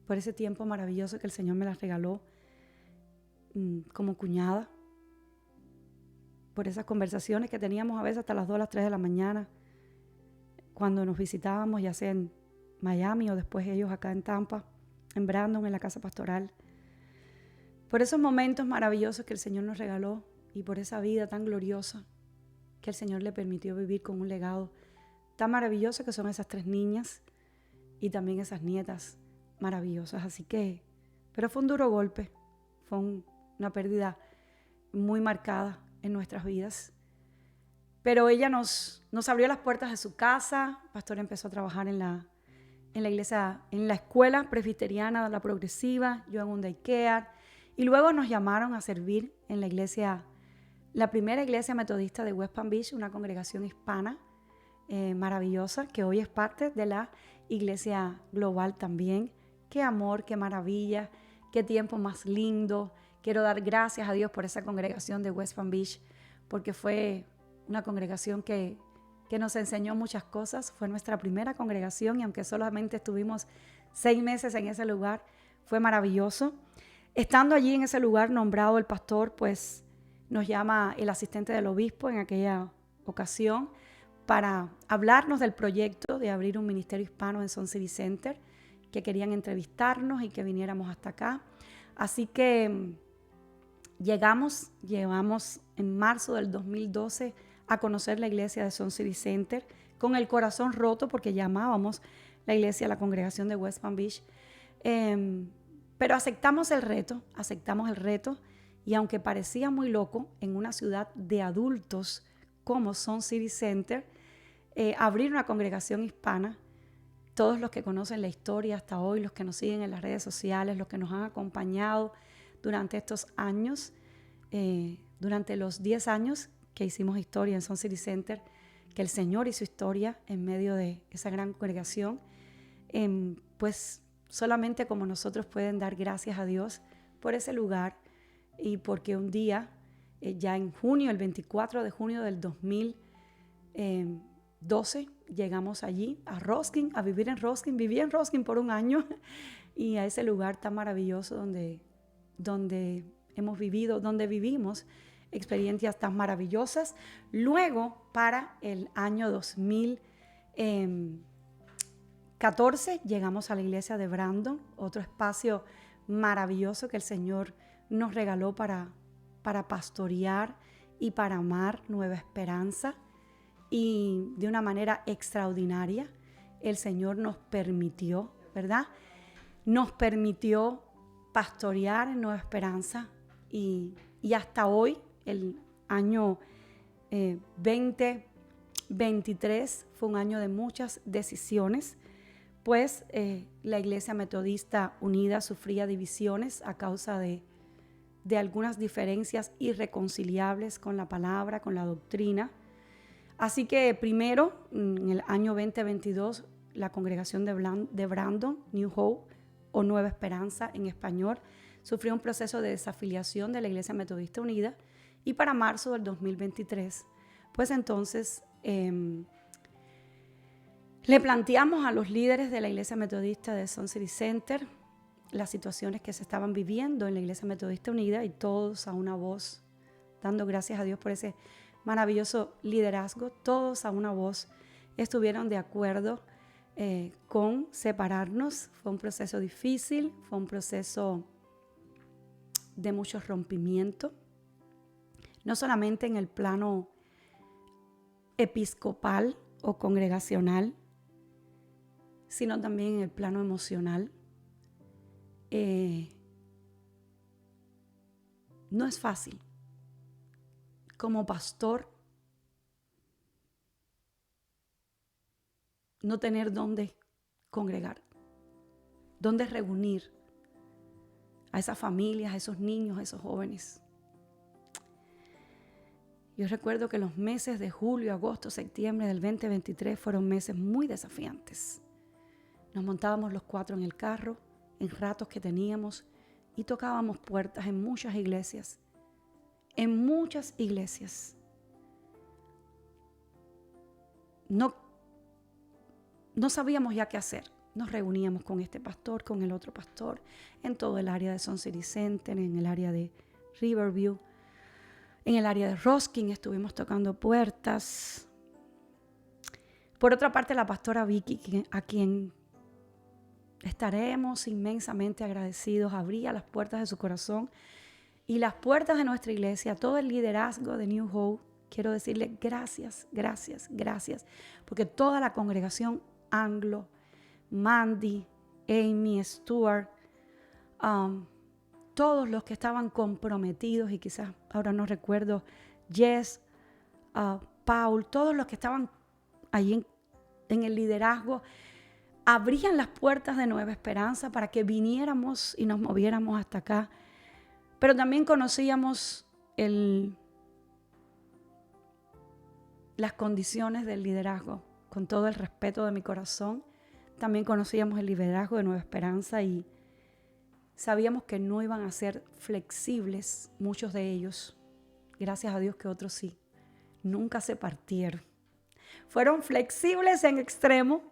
por ese tiempo maravilloso que el Señor me la regaló como cuñada, por esas conversaciones que teníamos a veces hasta las 2 o las 3 de la mañana cuando nos visitábamos, ya sea en Miami o después ellos acá en Tampa, en Brandon, en la casa pastoral. Por esos momentos maravillosos que el Señor nos regaló y por esa vida tan gloriosa que el Señor le permitió vivir con un legado tan maravilloso que son esas 3 niñas y también esas nietas maravillosas. Así que, pero fue un duro golpe, fue una pérdida muy marcada en nuestras vidas. Pero ella nos abrió las puertas de su casa. El pastor empezó a trabajar en la iglesia, en la escuela presbiteriana de la Progresiva, yo en un daycare. Y luego nos llamaron a servir en la iglesia, la primera iglesia metodista de West Palm Beach, una congregación hispana maravillosa, que hoy es parte de la iglesia global también. Qué amor, qué maravilla, qué tiempo más lindo. Quiero dar gracias a Dios por esa congregación de West Palm Beach, porque fue una congregación que nos enseñó muchas cosas. Fue nuestra primera congregación y aunque solamente estuvimos 6 meses en ese lugar, fue maravilloso. Estando allí en ese lugar, nombrado el pastor, pues nos llama el asistente del obispo en aquella ocasión para hablarnos del proyecto de abrir un ministerio hispano en Sun City Center, que querían entrevistarnos y que viniéramos hasta acá. Así que llegamos en marzo del 2012 a conocer la iglesia de Sun City Center con el corazón roto porque llamábamos la iglesia la congregación de West Palm Beach. Pero aceptamos el reto y aunque parecía muy loco en una ciudad de adultos como Sun City Center, abrir una congregación hispana, todos los que conocen la historia hasta hoy, los que nos siguen en las redes sociales, los que nos han acompañado durante estos años, durante los 10 años que hicimos historia en Sun City Center, que el Señor hizo historia en medio de esa gran congregación, pues solamente como nosotros pueden dar gracias a Dios por ese lugar y porque un día, ya en junio, el 24 de junio del 2012, llegamos allí a Ruskin, a vivir en Ruskin. Viví en Ruskin por un año y a ese lugar tan maravilloso donde hemos vivido, donde vivimos experiencias tan maravillosas. Luego, para el año 2014, llegamos a la iglesia de Brandon, otro espacio maravilloso que el Señor nos regaló para pastorear y para amar Nueva Esperanza. Y de una manera extraordinaria, el Señor nos permitió, ¿verdad? Nos permitió pastorear en Nueva Esperanza y hasta hoy, el año 2023 fue un año de muchas decisiones, pues la Iglesia Metodista Unida sufría divisiones a causa de algunas diferencias irreconciliables con la palabra, con la doctrina. Así que primero, en el año 2022, la congregación de Brandon, New Hope o Nueva Esperanza en español, sufrió un proceso de desafiliación de la Iglesia Metodista Unida y para marzo del 2023, pues entonces le planteamos a los líderes de la Iglesia Metodista de Sun City Center las situaciones que se estaban viviendo en la Iglesia Metodista Unida y todos a una voz, dando gracias a Dios por ese maravilloso liderazgo, todos a una voz estuvieron de acuerdo con separarnos. Fue un proceso difícil, fue un proceso de mucho rompimiento, no solamente en el plano episcopal o congregacional, sino también en el plano emocional. No es fácil como pastor no tener dónde congregar, dónde reunir a esas familias, a esos niños, a esos jóvenes. Yo recuerdo que los meses de julio, agosto, septiembre del 2023 fueron meses muy desafiantes. Nos montábamos los 4 en el carro, en ratos que teníamos, y tocábamos puertas en muchas iglesias. En muchas iglesias. No sabíamos ya qué hacer. Nos reuníamos con este pastor, con el otro pastor, en todo el área de Sun City Center, en el área de Riverview, en el área de Ruskin estuvimos tocando puertas. Por otra parte, la pastora Vicky, a quien estaremos inmensamente agradecidos, abría las puertas de su corazón y las puertas de nuestra iglesia, todo el liderazgo de New Hope. Quiero decirle gracias, gracias, gracias, porque toda la congregación anglo Mandy, Amy, Stuart, todos los que estaban comprometidos y quizás ahora no recuerdo, Jess, Paul, todos los que estaban allí en el liderazgo, abrían las puertas de Nueva Esperanza para que viniéramos y nos moviéramos hasta acá. Pero también conocíamos las condiciones del liderazgo, con todo el respeto de mi corazón. También conocíamos el liderazgo de Nueva Esperanza y sabíamos que no iban a ser flexibles muchos de ellos. Gracias a Dios que otros sí. Nunca se partieron. Fueron flexibles en extremo.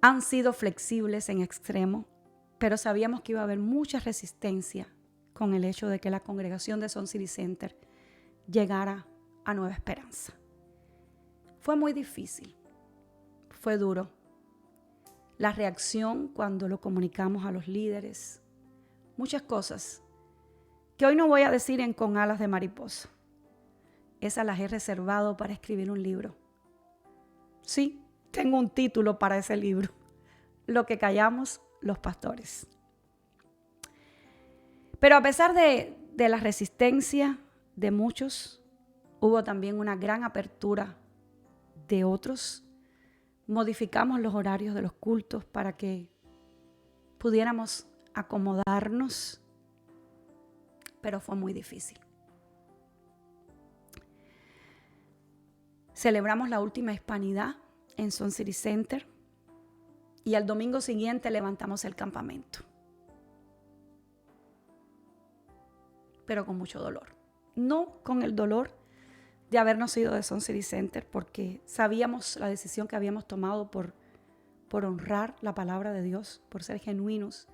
Han sido flexibles en extremo, pero sabíamos que iba a haber mucha resistencia con el hecho de que la congregación de Sun City Center llegara a Nueva Esperanza. Fue muy difícil, fue duro. La reacción cuando lo comunicamos a los líderes, muchas cosas que hoy no voy a decir en Con Alas de Mariposa. Esas las he reservado para escribir un libro. Sí, tengo un título para ese libro. Lo que callamos los pastores. Pero a pesar de la resistencia de muchos, hubo también una gran apertura de otros. Modificamos los horarios de los cultos para que pudiéramos acomodarnos, pero fue muy difícil. Celebramos la última hispanidad en Sun City Center y al domingo siguiente levantamos el campamento. Pero con mucho dolor. No con el dolor de habernos ido de Sun City Center, porque sabíamos la decisión que habíamos tomado por honrar la palabra de Dios, por ser genuinos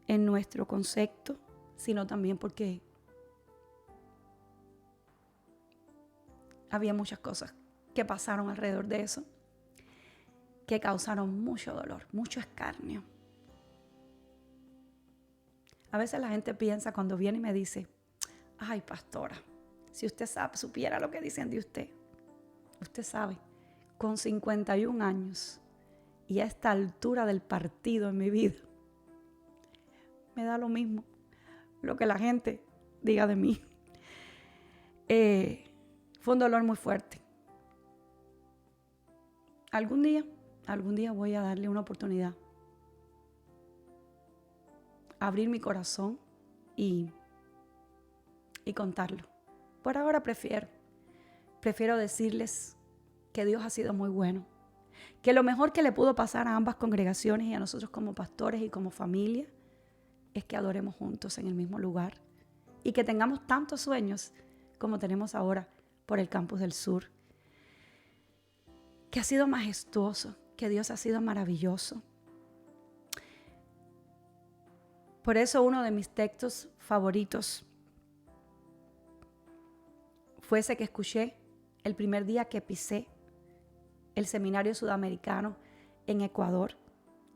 en nuestro concepto, sino también porque había muchas cosas que pasaron alrededor de eso, que causaron mucho dolor, mucho escarnio. A veces la gente piensa cuando viene y me dice, ay, pastora, si usted supiera lo que dicen de usted. Usted sabe, con 51 años y a esta altura del partido en mi vida, me da lo mismo lo que la gente diga de mí. Fue un dolor muy fuerte. Algún día voy a darle una oportunidad. Abrir mi corazón y contarlo. Por ahora prefiero decirles que Dios ha sido muy bueno. Que lo mejor que le pudo pasar a ambas congregaciones y a nosotros como pastores y como familia es que adoremos juntos en el mismo lugar y que tengamos tantos sueños como tenemos ahora por el campus del sur. Que ha sido majestuoso, que Dios ha sido maravilloso. Por eso uno de mis textos favoritos fue ese que escuché el primer día que pisé el seminario sudamericano en Ecuador.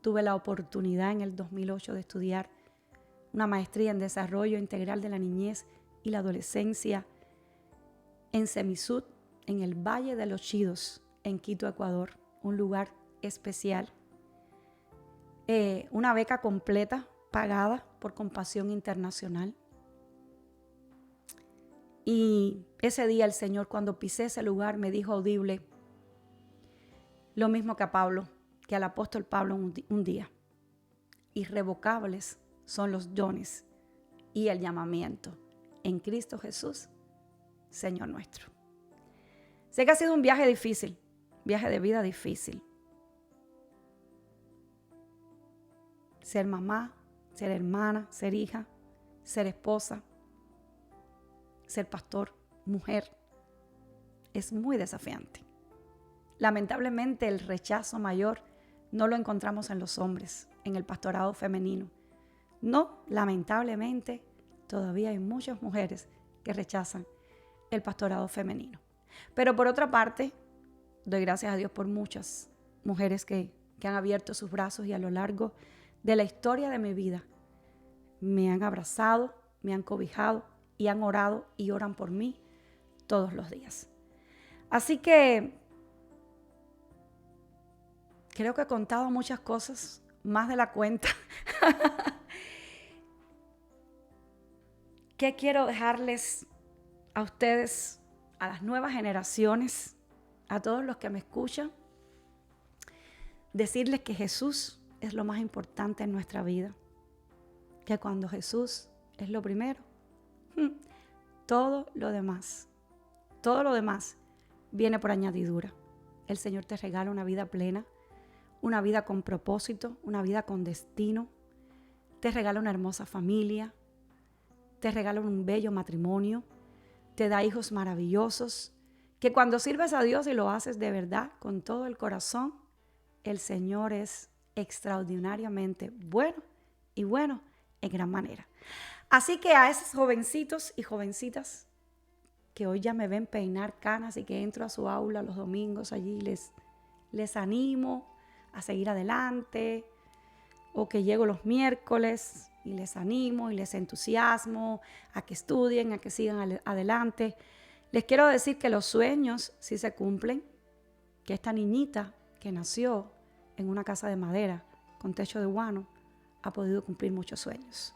Tuve la oportunidad en el 2008 de estudiar una maestría en desarrollo integral de la niñez y la adolescencia en Semisud, en el Valle de los Chidos, en Quito, Ecuador, un lugar especial. Una beca completa pagada por Compasión Internacional. Y ese día el Señor, cuando pisé ese lugar, me dijo audible lo mismo que a Pablo, que al apóstol Pablo un día. Irrevocables son los dones y el llamamiento en Cristo Jesús, Señor nuestro. Sé que ha sido un viaje difícil, viaje de vida difícil. Ser mamá, ser hermana, ser hija, ser esposa, ser pastor, mujer, es muy desafiante. Lamentablemente el rechazo mayor no lo encontramos en los hombres, en el pastorado femenino. No, lamentablemente todavía hay muchas mujeres que rechazan el pastorado femenino. Pero por otra parte, doy gracias a Dios por muchas mujeres que han abierto sus brazos y a lo largo de la historia de mi vida me han abrazado, me han cobijado y han orado y oran por mí todos los días. Así que Creo que he contado muchas cosas, más de la cuenta. ¿Qué quiero dejarles a ustedes, a las nuevas generaciones, a todos los que me escuchan? Decirles que Jesús es lo más importante en nuestra vida. Que cuando Jesús es lo primero, todo lo demás viene por añadidura. El Señor te regala una vida plena, una vida con propósito, una vida con destino. Te regala una hermosa familia, te regala un bello matrimonio, te da hijos maravillosos, que cuando sirves a Dios y lo haces de verdad, con todo el corazón, el Señor es extraordinariamente bueno y bueno en gran manera. Así que a esos jovencitos y jovencitas que hoy ya me ven peinar canas y que entro a su aula los domingos allí, les animo a seguir adelante, o que llego los miércoles y les animo y les entusiasmo a que estudien, a que sigan adelante. Les quiero decir que los sueños sí se cumplen, que esta niñita que nació en una casa de madera con techo de guano ha podido cumplir muchos sueños.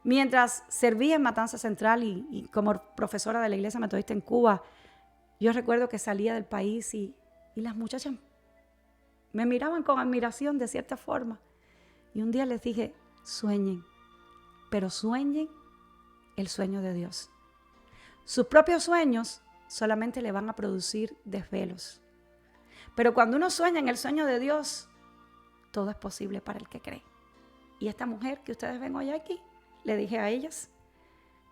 Mientras serví en Matanza Central y como profesora de la Iglesia Metodista en Cuba, yo recuerdo que salía del país y las muchachas me miraban con admiración de cierta forma. Y un día les dije, sueñen, pero sueñen el sueño de Dios. Sus propios sueños solamente le van a producir desvelos. Pero cuando uno sueña en el sueño de Dios, todo es posible para el que cree. Y esta mujer que ustedes ven hoy aquí, le dije a ellas,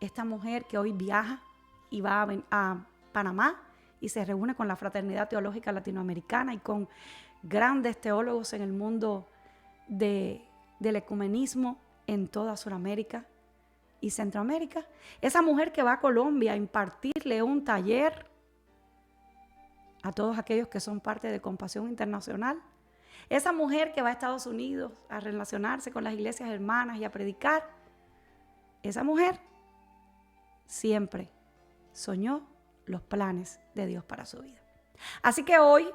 esta mujer que hoy viaja y va a Panamá y se reúne con la Fraternidad Teológica Latinoamericana y con grandes teólogos en el mundo del ecumenismo en toda Sudamérica y Centroamérica. Esa mujer que va a Colombia a impartirle un taller a todos aquellos que son parte de Compasión Internacional. Esa mujer que va a Estados Unidos a relacionarse con las iglesias hermanas y a predicar. Esa mujer siempre soñó los planes de Dios para su vida. Así que hoy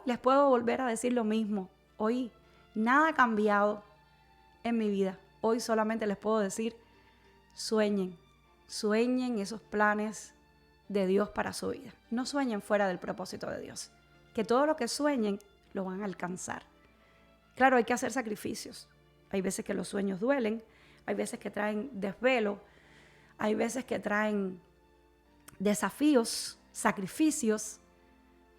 les puedo volver a decir lo mismo. Hoy nada ha cambiado en mi vida. Hoy solamente les puedo decir, sueñen esos planes de Dios para su vida. No sueñen fuera del propósito de Dios. Que todo lo que sueñen lo van a alcanzar. Claro, hay que hacer sacrificios. Hay veces que los sueños duelen, hay veces que traen desvelo, hay veces que traen desafíos, sacrificios,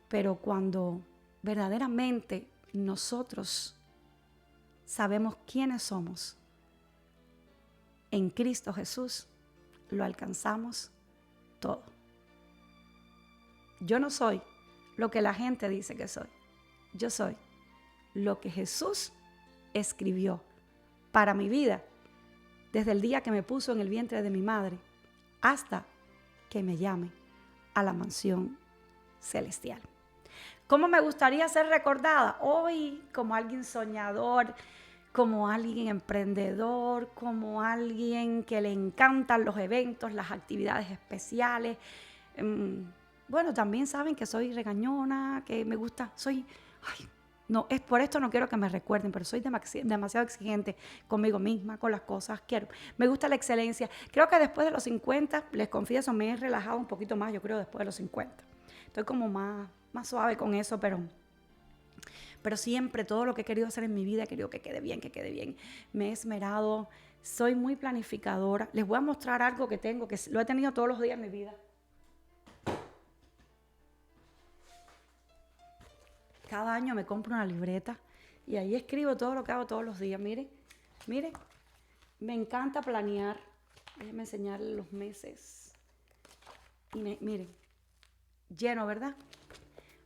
pero cuando verdaderamente nosotros sabemos quiénes somos en Cristo Jesús, lo alcanzamos todo. Yo no soy lo que la gente dice que soy. Yo soy lo que Jesús escribió para mi vida desde el día que me puso en el vientre de mi madre hasta que me llame a la mansión celestial. ¿Cómo me gustaría ser recordada? Hoy como alguien soñador, como alguien emprendedor, como alguien que le encantan los eventos, las actividades especiales. Bueno, también saben que soy regañona, que me gusta, no, es por esto no quiero que me recuerden, pero soy demasiado exigente conmigo misma, con las cosas. Me gusta la excelencia. Creo que después de los 50, les confieso, me he relajado un poquito más, yo creo, después de los 50. Estoy como más suave con eso, pero siempre todo lo que he querido hacer en mi vida, he querido que quede bien. Me he esmerado, soy muy planificadora. Les voy a mostrar algo que tengo, que lo he tenido todos los días en mi vida. Cada año me compro una libreta y ahí escribo todo lo que hago todos los días. Miren, me encanta planear. Déjenme enseñarles los meses. Y miren, lleno, ¿verdad?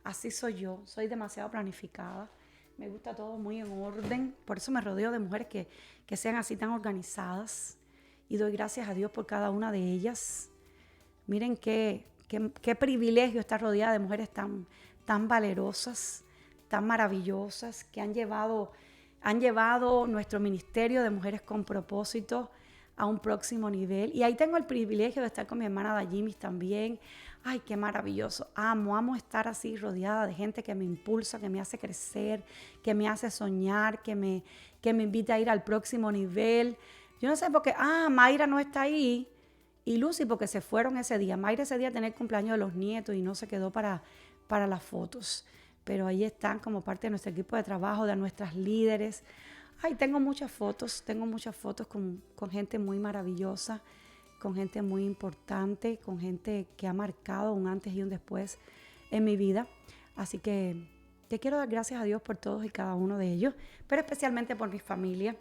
Así soy yo, soy demasiado planificada. Me gusta todo muy en orden. Por eso me rodeo de mujeres que sean así tan organizadas. Y doy gracias a Dios por cada una de ellas. Miren qué privilegio estar rodeada de mujeres tan valerosas, tan maravillosas, que han llevado nuestro ministerio de Mujeres con Propósito a un próximo nivel. Y ahí tengo el privilegio de estar con mi hermana Dayimis también. Ay, qué maravilloso. Amo estar así rodeada de gente que me impulsa, que me hace crecer, que me hace soñar, que me invita a ir al próximo nivel. Yo no sé por qué, Mayra no está ahí y Lucy porque se fueron ese día. Mayra ese día tenía el cumpleaños de los nietos y no se quedó para las fotos. Pero ahí están como parte de nuestro equipo de trabajo, de nuestras líderes. Ay, tengo muchas fotos con gente muy maravillosa, con gente muy importante, con gente que ha marcado un antes y un después en mi vida. Así que quiero dar gracias a Dios por todos y cada uno de ellos, pero especialmente por mi familia.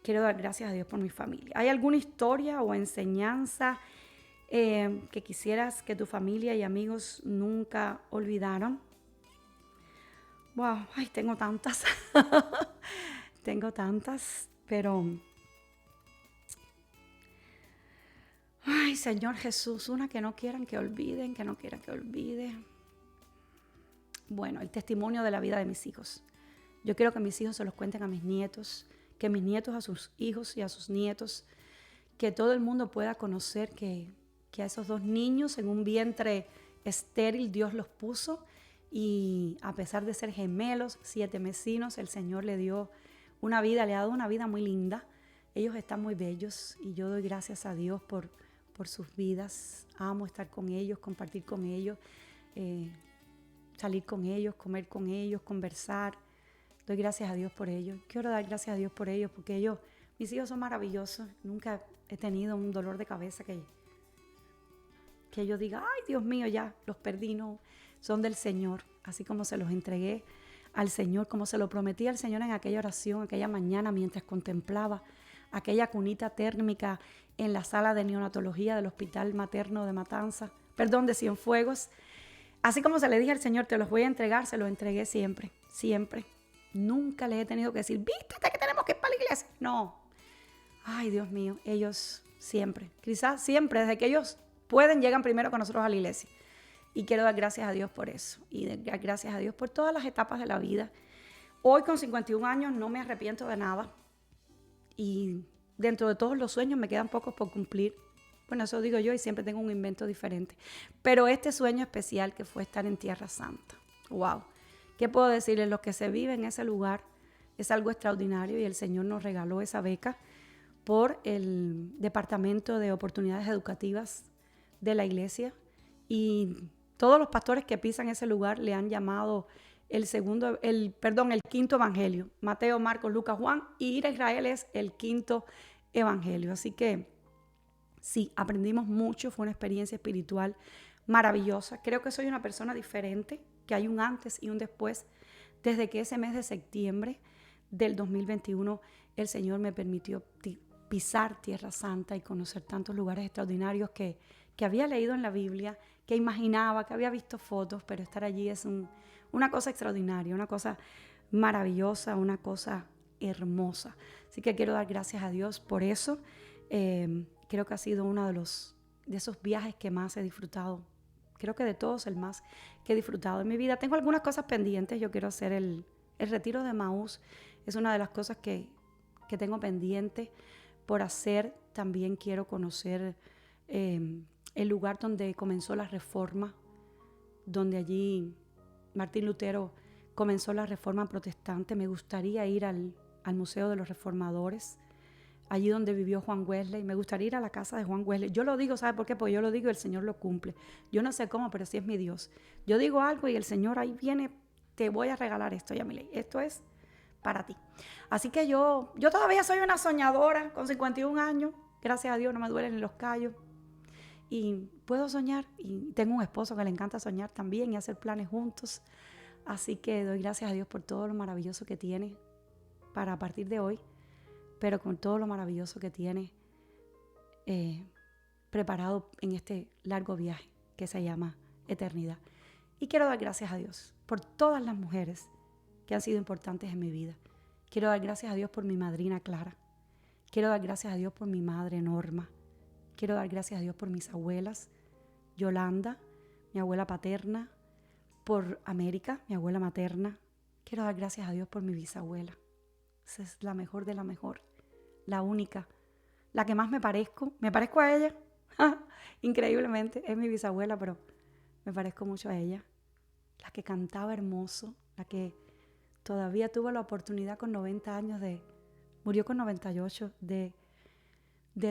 Quiero dar gracias a Dios por mi familia. ¿Hay alguna historia o enseñanza que quisieras que tu familia y amigos nunca olvidaran? Wow, ay, tengo tantas. Tengo tantas, pero ay, Señor Jesús, una que no quieran que olviden, que no quieran que olvide. Bueno, el testimonio de la vida de mis hijos. Yo quiero que mis hijos se los cuenten a mis nietos, que mis nietos a sus hijos y a sus nietos, que todo el mundo pueda conocer que a esos dos niños en un vientre estéril Dios los puso y a pesar de ser gemelos, 7 mesinos, el Señor le dio una vida, le ha dado una vida muy linda. Ellos están muy bellos y yo doy gracias a Dios por sus vidas. Amo estar con ellos, compartir con ellos, salir con ellos, comer con ellos, conversar. Doy gracias a Dios por ellos. Quiero dar gracias a Dios por ellos porque mis hijos son maravillosos. Nunca he tenido un dolor de cabeza que yo diga, ay Dios mío, ya los perdí. No, son del Señor, así como se los entregué al Señor, como se lo prometí al Señor en aquella oración, aquella mañana mientras contemplaba aquella cunita térmica en la sala de neonatología del Hospital Materno de Cienfuegos. Así como se le dije al Señor, te los voy a entregar, se los entregué siempre, siempre. Nunca les he tenido que decir, vístete que tenemos que ir para la iglesia. No. Ay, Dios mío, ellos siempre, quizás siempre, desde que ellos pueden, llegan primero con nosotros a la iglesia. Y quiero dar gracias a Dios por eso. Y dar gracias a Dios por todas las etapas de la vida. Hoy con 51 años no me arrepiento de nada. Y dentro de todos los sueños me quedan pocos por cumplir. Bueno, eso digo yo y siempre tengo un invento diferente. Pero este sueño especial que fue estar en Tierra Santa. ¡Wow! ¿Qué puedo decirles? Los que se viven en ese lugar es algo extraordinario y el Señor nos regaló esa beca por el Departamento de Oportunidades Educativas de la iglesia y todos los pastores que pisan ese lugar le han llamado el quinto evangelio. Mateo, Marcos, Lucas, Juan y ir a Israel es el quinto evangelio. Así que sí, aprendimos mucho, fue una experiencia espiritual maravillosa. Creo que soy una persona diferente, que hay un antes y un después. Desde que ese mes de septiembre del 2021 el Señor me permitió pisar Tierra Santa y conocer tantos lugares extraordinarios que había leído en la Biblia, que imaginaba, que había visto fotos, pero estar allí es una cosa extraordinaria, una cosa maravillosa, una cosa hermosa. Así que quiero dar gracias a Dios por eso. Creo que ha sido uno de esos viajes que más he disfrutado. Creo que de todos el más que he disfrutado en mi vida. Tengo algunas cosas pendientes. Yo quiero hacer el retiro de Emaús. Es una de las cosas que tengo pendiente por hacer. También quiero conocer el lugar donde comenzó la Reforma, donde allí Martín Lutero comenzó la Reforma protestante. Me gustaría ir al Museo de los Reformadores, allí donde vivió Juan Wesley. Me gustaría ir a la casa de Juan Wesley. Yo lo digo, ¿sabe por qué? Porque yo lo digo y el Señor lo cumple. Yo no sé cómo, pero sí es mi Dios. Yo digo algo y el Señor ahí viene, te voy a regalar esto, Yamilei. Esto es para ti. Así que yo todavía soy una soñadora con 51 años. Gracias a Dios no me duelen ni los callos. Y puedo soñar. Y tengo un esposo que le encanta soñar también y hacer planes juntos. Así que doy gracias a Dios por todo lo maravilloso que tiene para a partir de hoy, pero con todo lo maravilloso que tiene preparado en este largo viaje que se llama eternidad. Y quiero dar gracias a Dios por todas las mujeres que han sido importantes en mi vida. Quiero dar gracias a Dios por mi madrina Clara. Quiero dar gracias a Dios por mi madre Norma. Quiero dar gracias a Dios por mis abuelas, Yolanda, mi abuela paterna, por América, mi abuela materna. Quiero dar gracias a Dios por mi bisabuela. Esa es la mejor de la mejor, la única la que más me parezco a ella, increíblemente, es mi bisabuela, pero me parezco mucho a ella, la que cantaba hermoso, la que todavía tuvo la oportunidad con 90 años murió con 98, de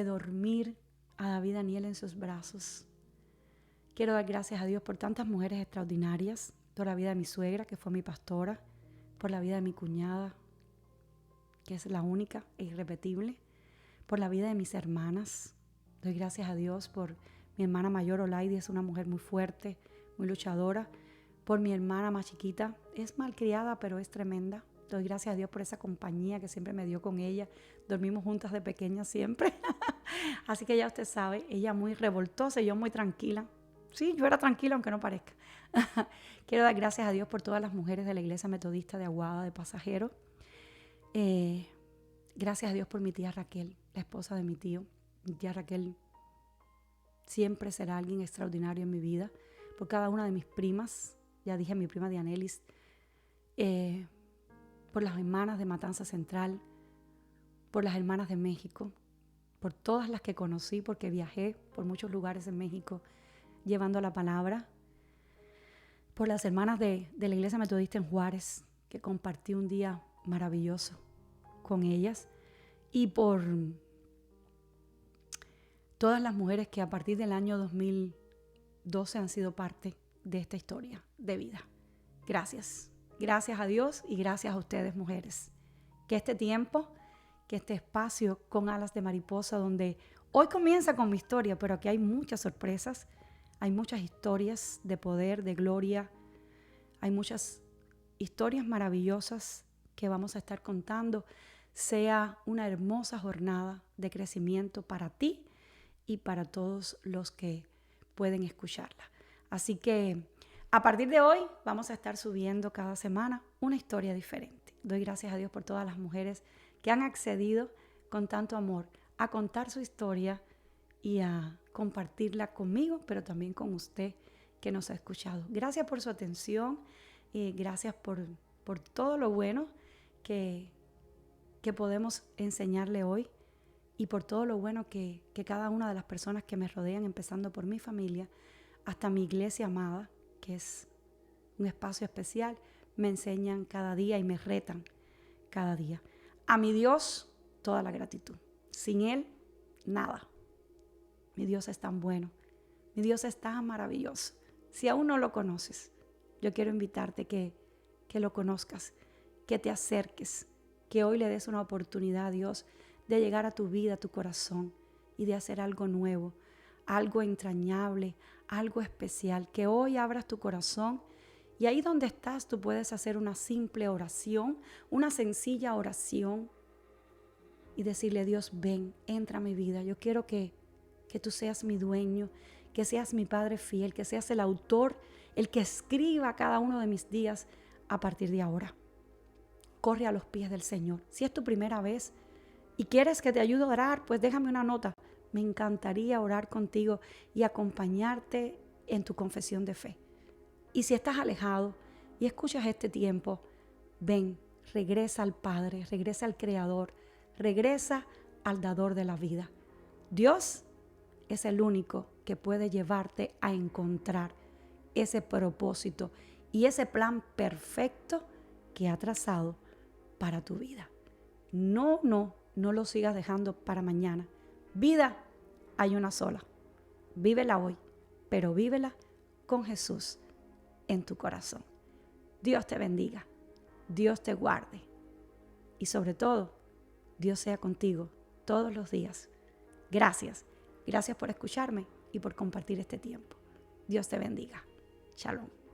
dormir a David Daniel en sus brazos. Quiero dar gracias a Dios por tantas mujeres extraordinarias, por la vida de mi suegra, que fue mi pastora, por la vida de mi cuñada, que es la única e irrepetible, por la vida de mis hermanas. Doy gracias a Dios por mi hermana mayor, Olaidi, es una mujer muy fuerte, muy luchadora. Por mi hermana más chiquita, es malcriada, pero es tremenda. Doy gracias a Dios por esa compañía que siempre me dio con ella. Dormimos juntas de pequeña siempre. Así que ya usted sabe, ella muy revoltosa y yo muy tranquila. Sí, yo era tranquila aunque no parezca. Quiero dar gracias a Dios por todas las mujeres de la Iglesia Metodista de Aguada de Pasajeros. Gracias a Dios por mi tía Raquel, la esposa de mi tío. Mi tía Raquel siempre será alguien extraordinario en mi vida. Por cada una de mis primas, ya dije mi prima Dianelis, por las hermanas de Matanza Central, por las hermanas de México, por todas las que conocí porque viajé por muchos lugares en México llevando la palabra, por las hermanas de la Iglesia Metodista en Juárez, que compartí un día maravilloso con ellas, y por todas las mujeres que a partir del año 2012 han sido parte de esta historia de vida. Gracias. Gracias a Dios y gracias a ustedes, mujeres. Que este tiempo, que este espacio con alas de mariposa, donde hoy comienza con mi historia, pero aquí hay muchas sorpresas, hay muchas historias de poder, de gloria, hay muchas historias maravillosas que vamos a estar contando, sea una hermosa jornada de crecimiento para ti y para todos los que pueden escucharla. Así que a partir de hoy vamos a estar subiendo cada semana una historia diferente. Doy gracias a Dios por todas las mujeres que han accedido con tanto amor a contar su historia y a compartirla conmigo, pero también con usted que nos ha escuchado. Gracias por su atención y gracias por todo lo bueno que podemos enseñarle hoy y por todo lo bueno que cada una de las personas que me rodean, empezando por mi familia, hasta mi iglesia amada, que es un espacio especial, me enseñan cada día y me retan cada día. A mi Dios, toda la gratitud. Sin Él, nada. Mi Dios es tan bueno. Mi Dios es tan maravilloso. Si aún no lo conoces, yo quiero invitarte que lo conozcas, que te acerques, que hoy le des una oportunidad a Dios de llegar a tu vida, a tu corazón y de hacer algo nuevo, algo entrañable, algo especial. Que hoy abras tu corazón y ahí donde estás tú puedes hacer una simple oración, una sencilla oración y decirle: Dios, ven, entra a mi vida. Yo quiero que tú seas mi dueño, que seas mi Padre fiel, que seas el autor, el que escriba cada uno de mis días a partir de ahora. Corre a los pies del Señor. Si es tu primera vez y quieres que te ayude a orar, pues déjame una nota. Me encantaría orar contigo y acompañarte en tu confesión de fe. Y si estás alejado y escuchas este tiempo, ven, regresa al Padre, regresa al Creador, regresa al dador de la vida. Dios es el único que puede llevarte a encontrar ese propósito y ese plan perfecto que ha trazado para tu vida. No lo sigas dejando para mañana. Vida hay una sola. Vívela hoy, pero vívela con Jesús en tu corazón. Dios te bendiga, Dios te guarde y sobre todo, Dios sea contigo todos los días. Gracias por escucharme y por compartir este tiempo. Dios te bendiga. Shalom.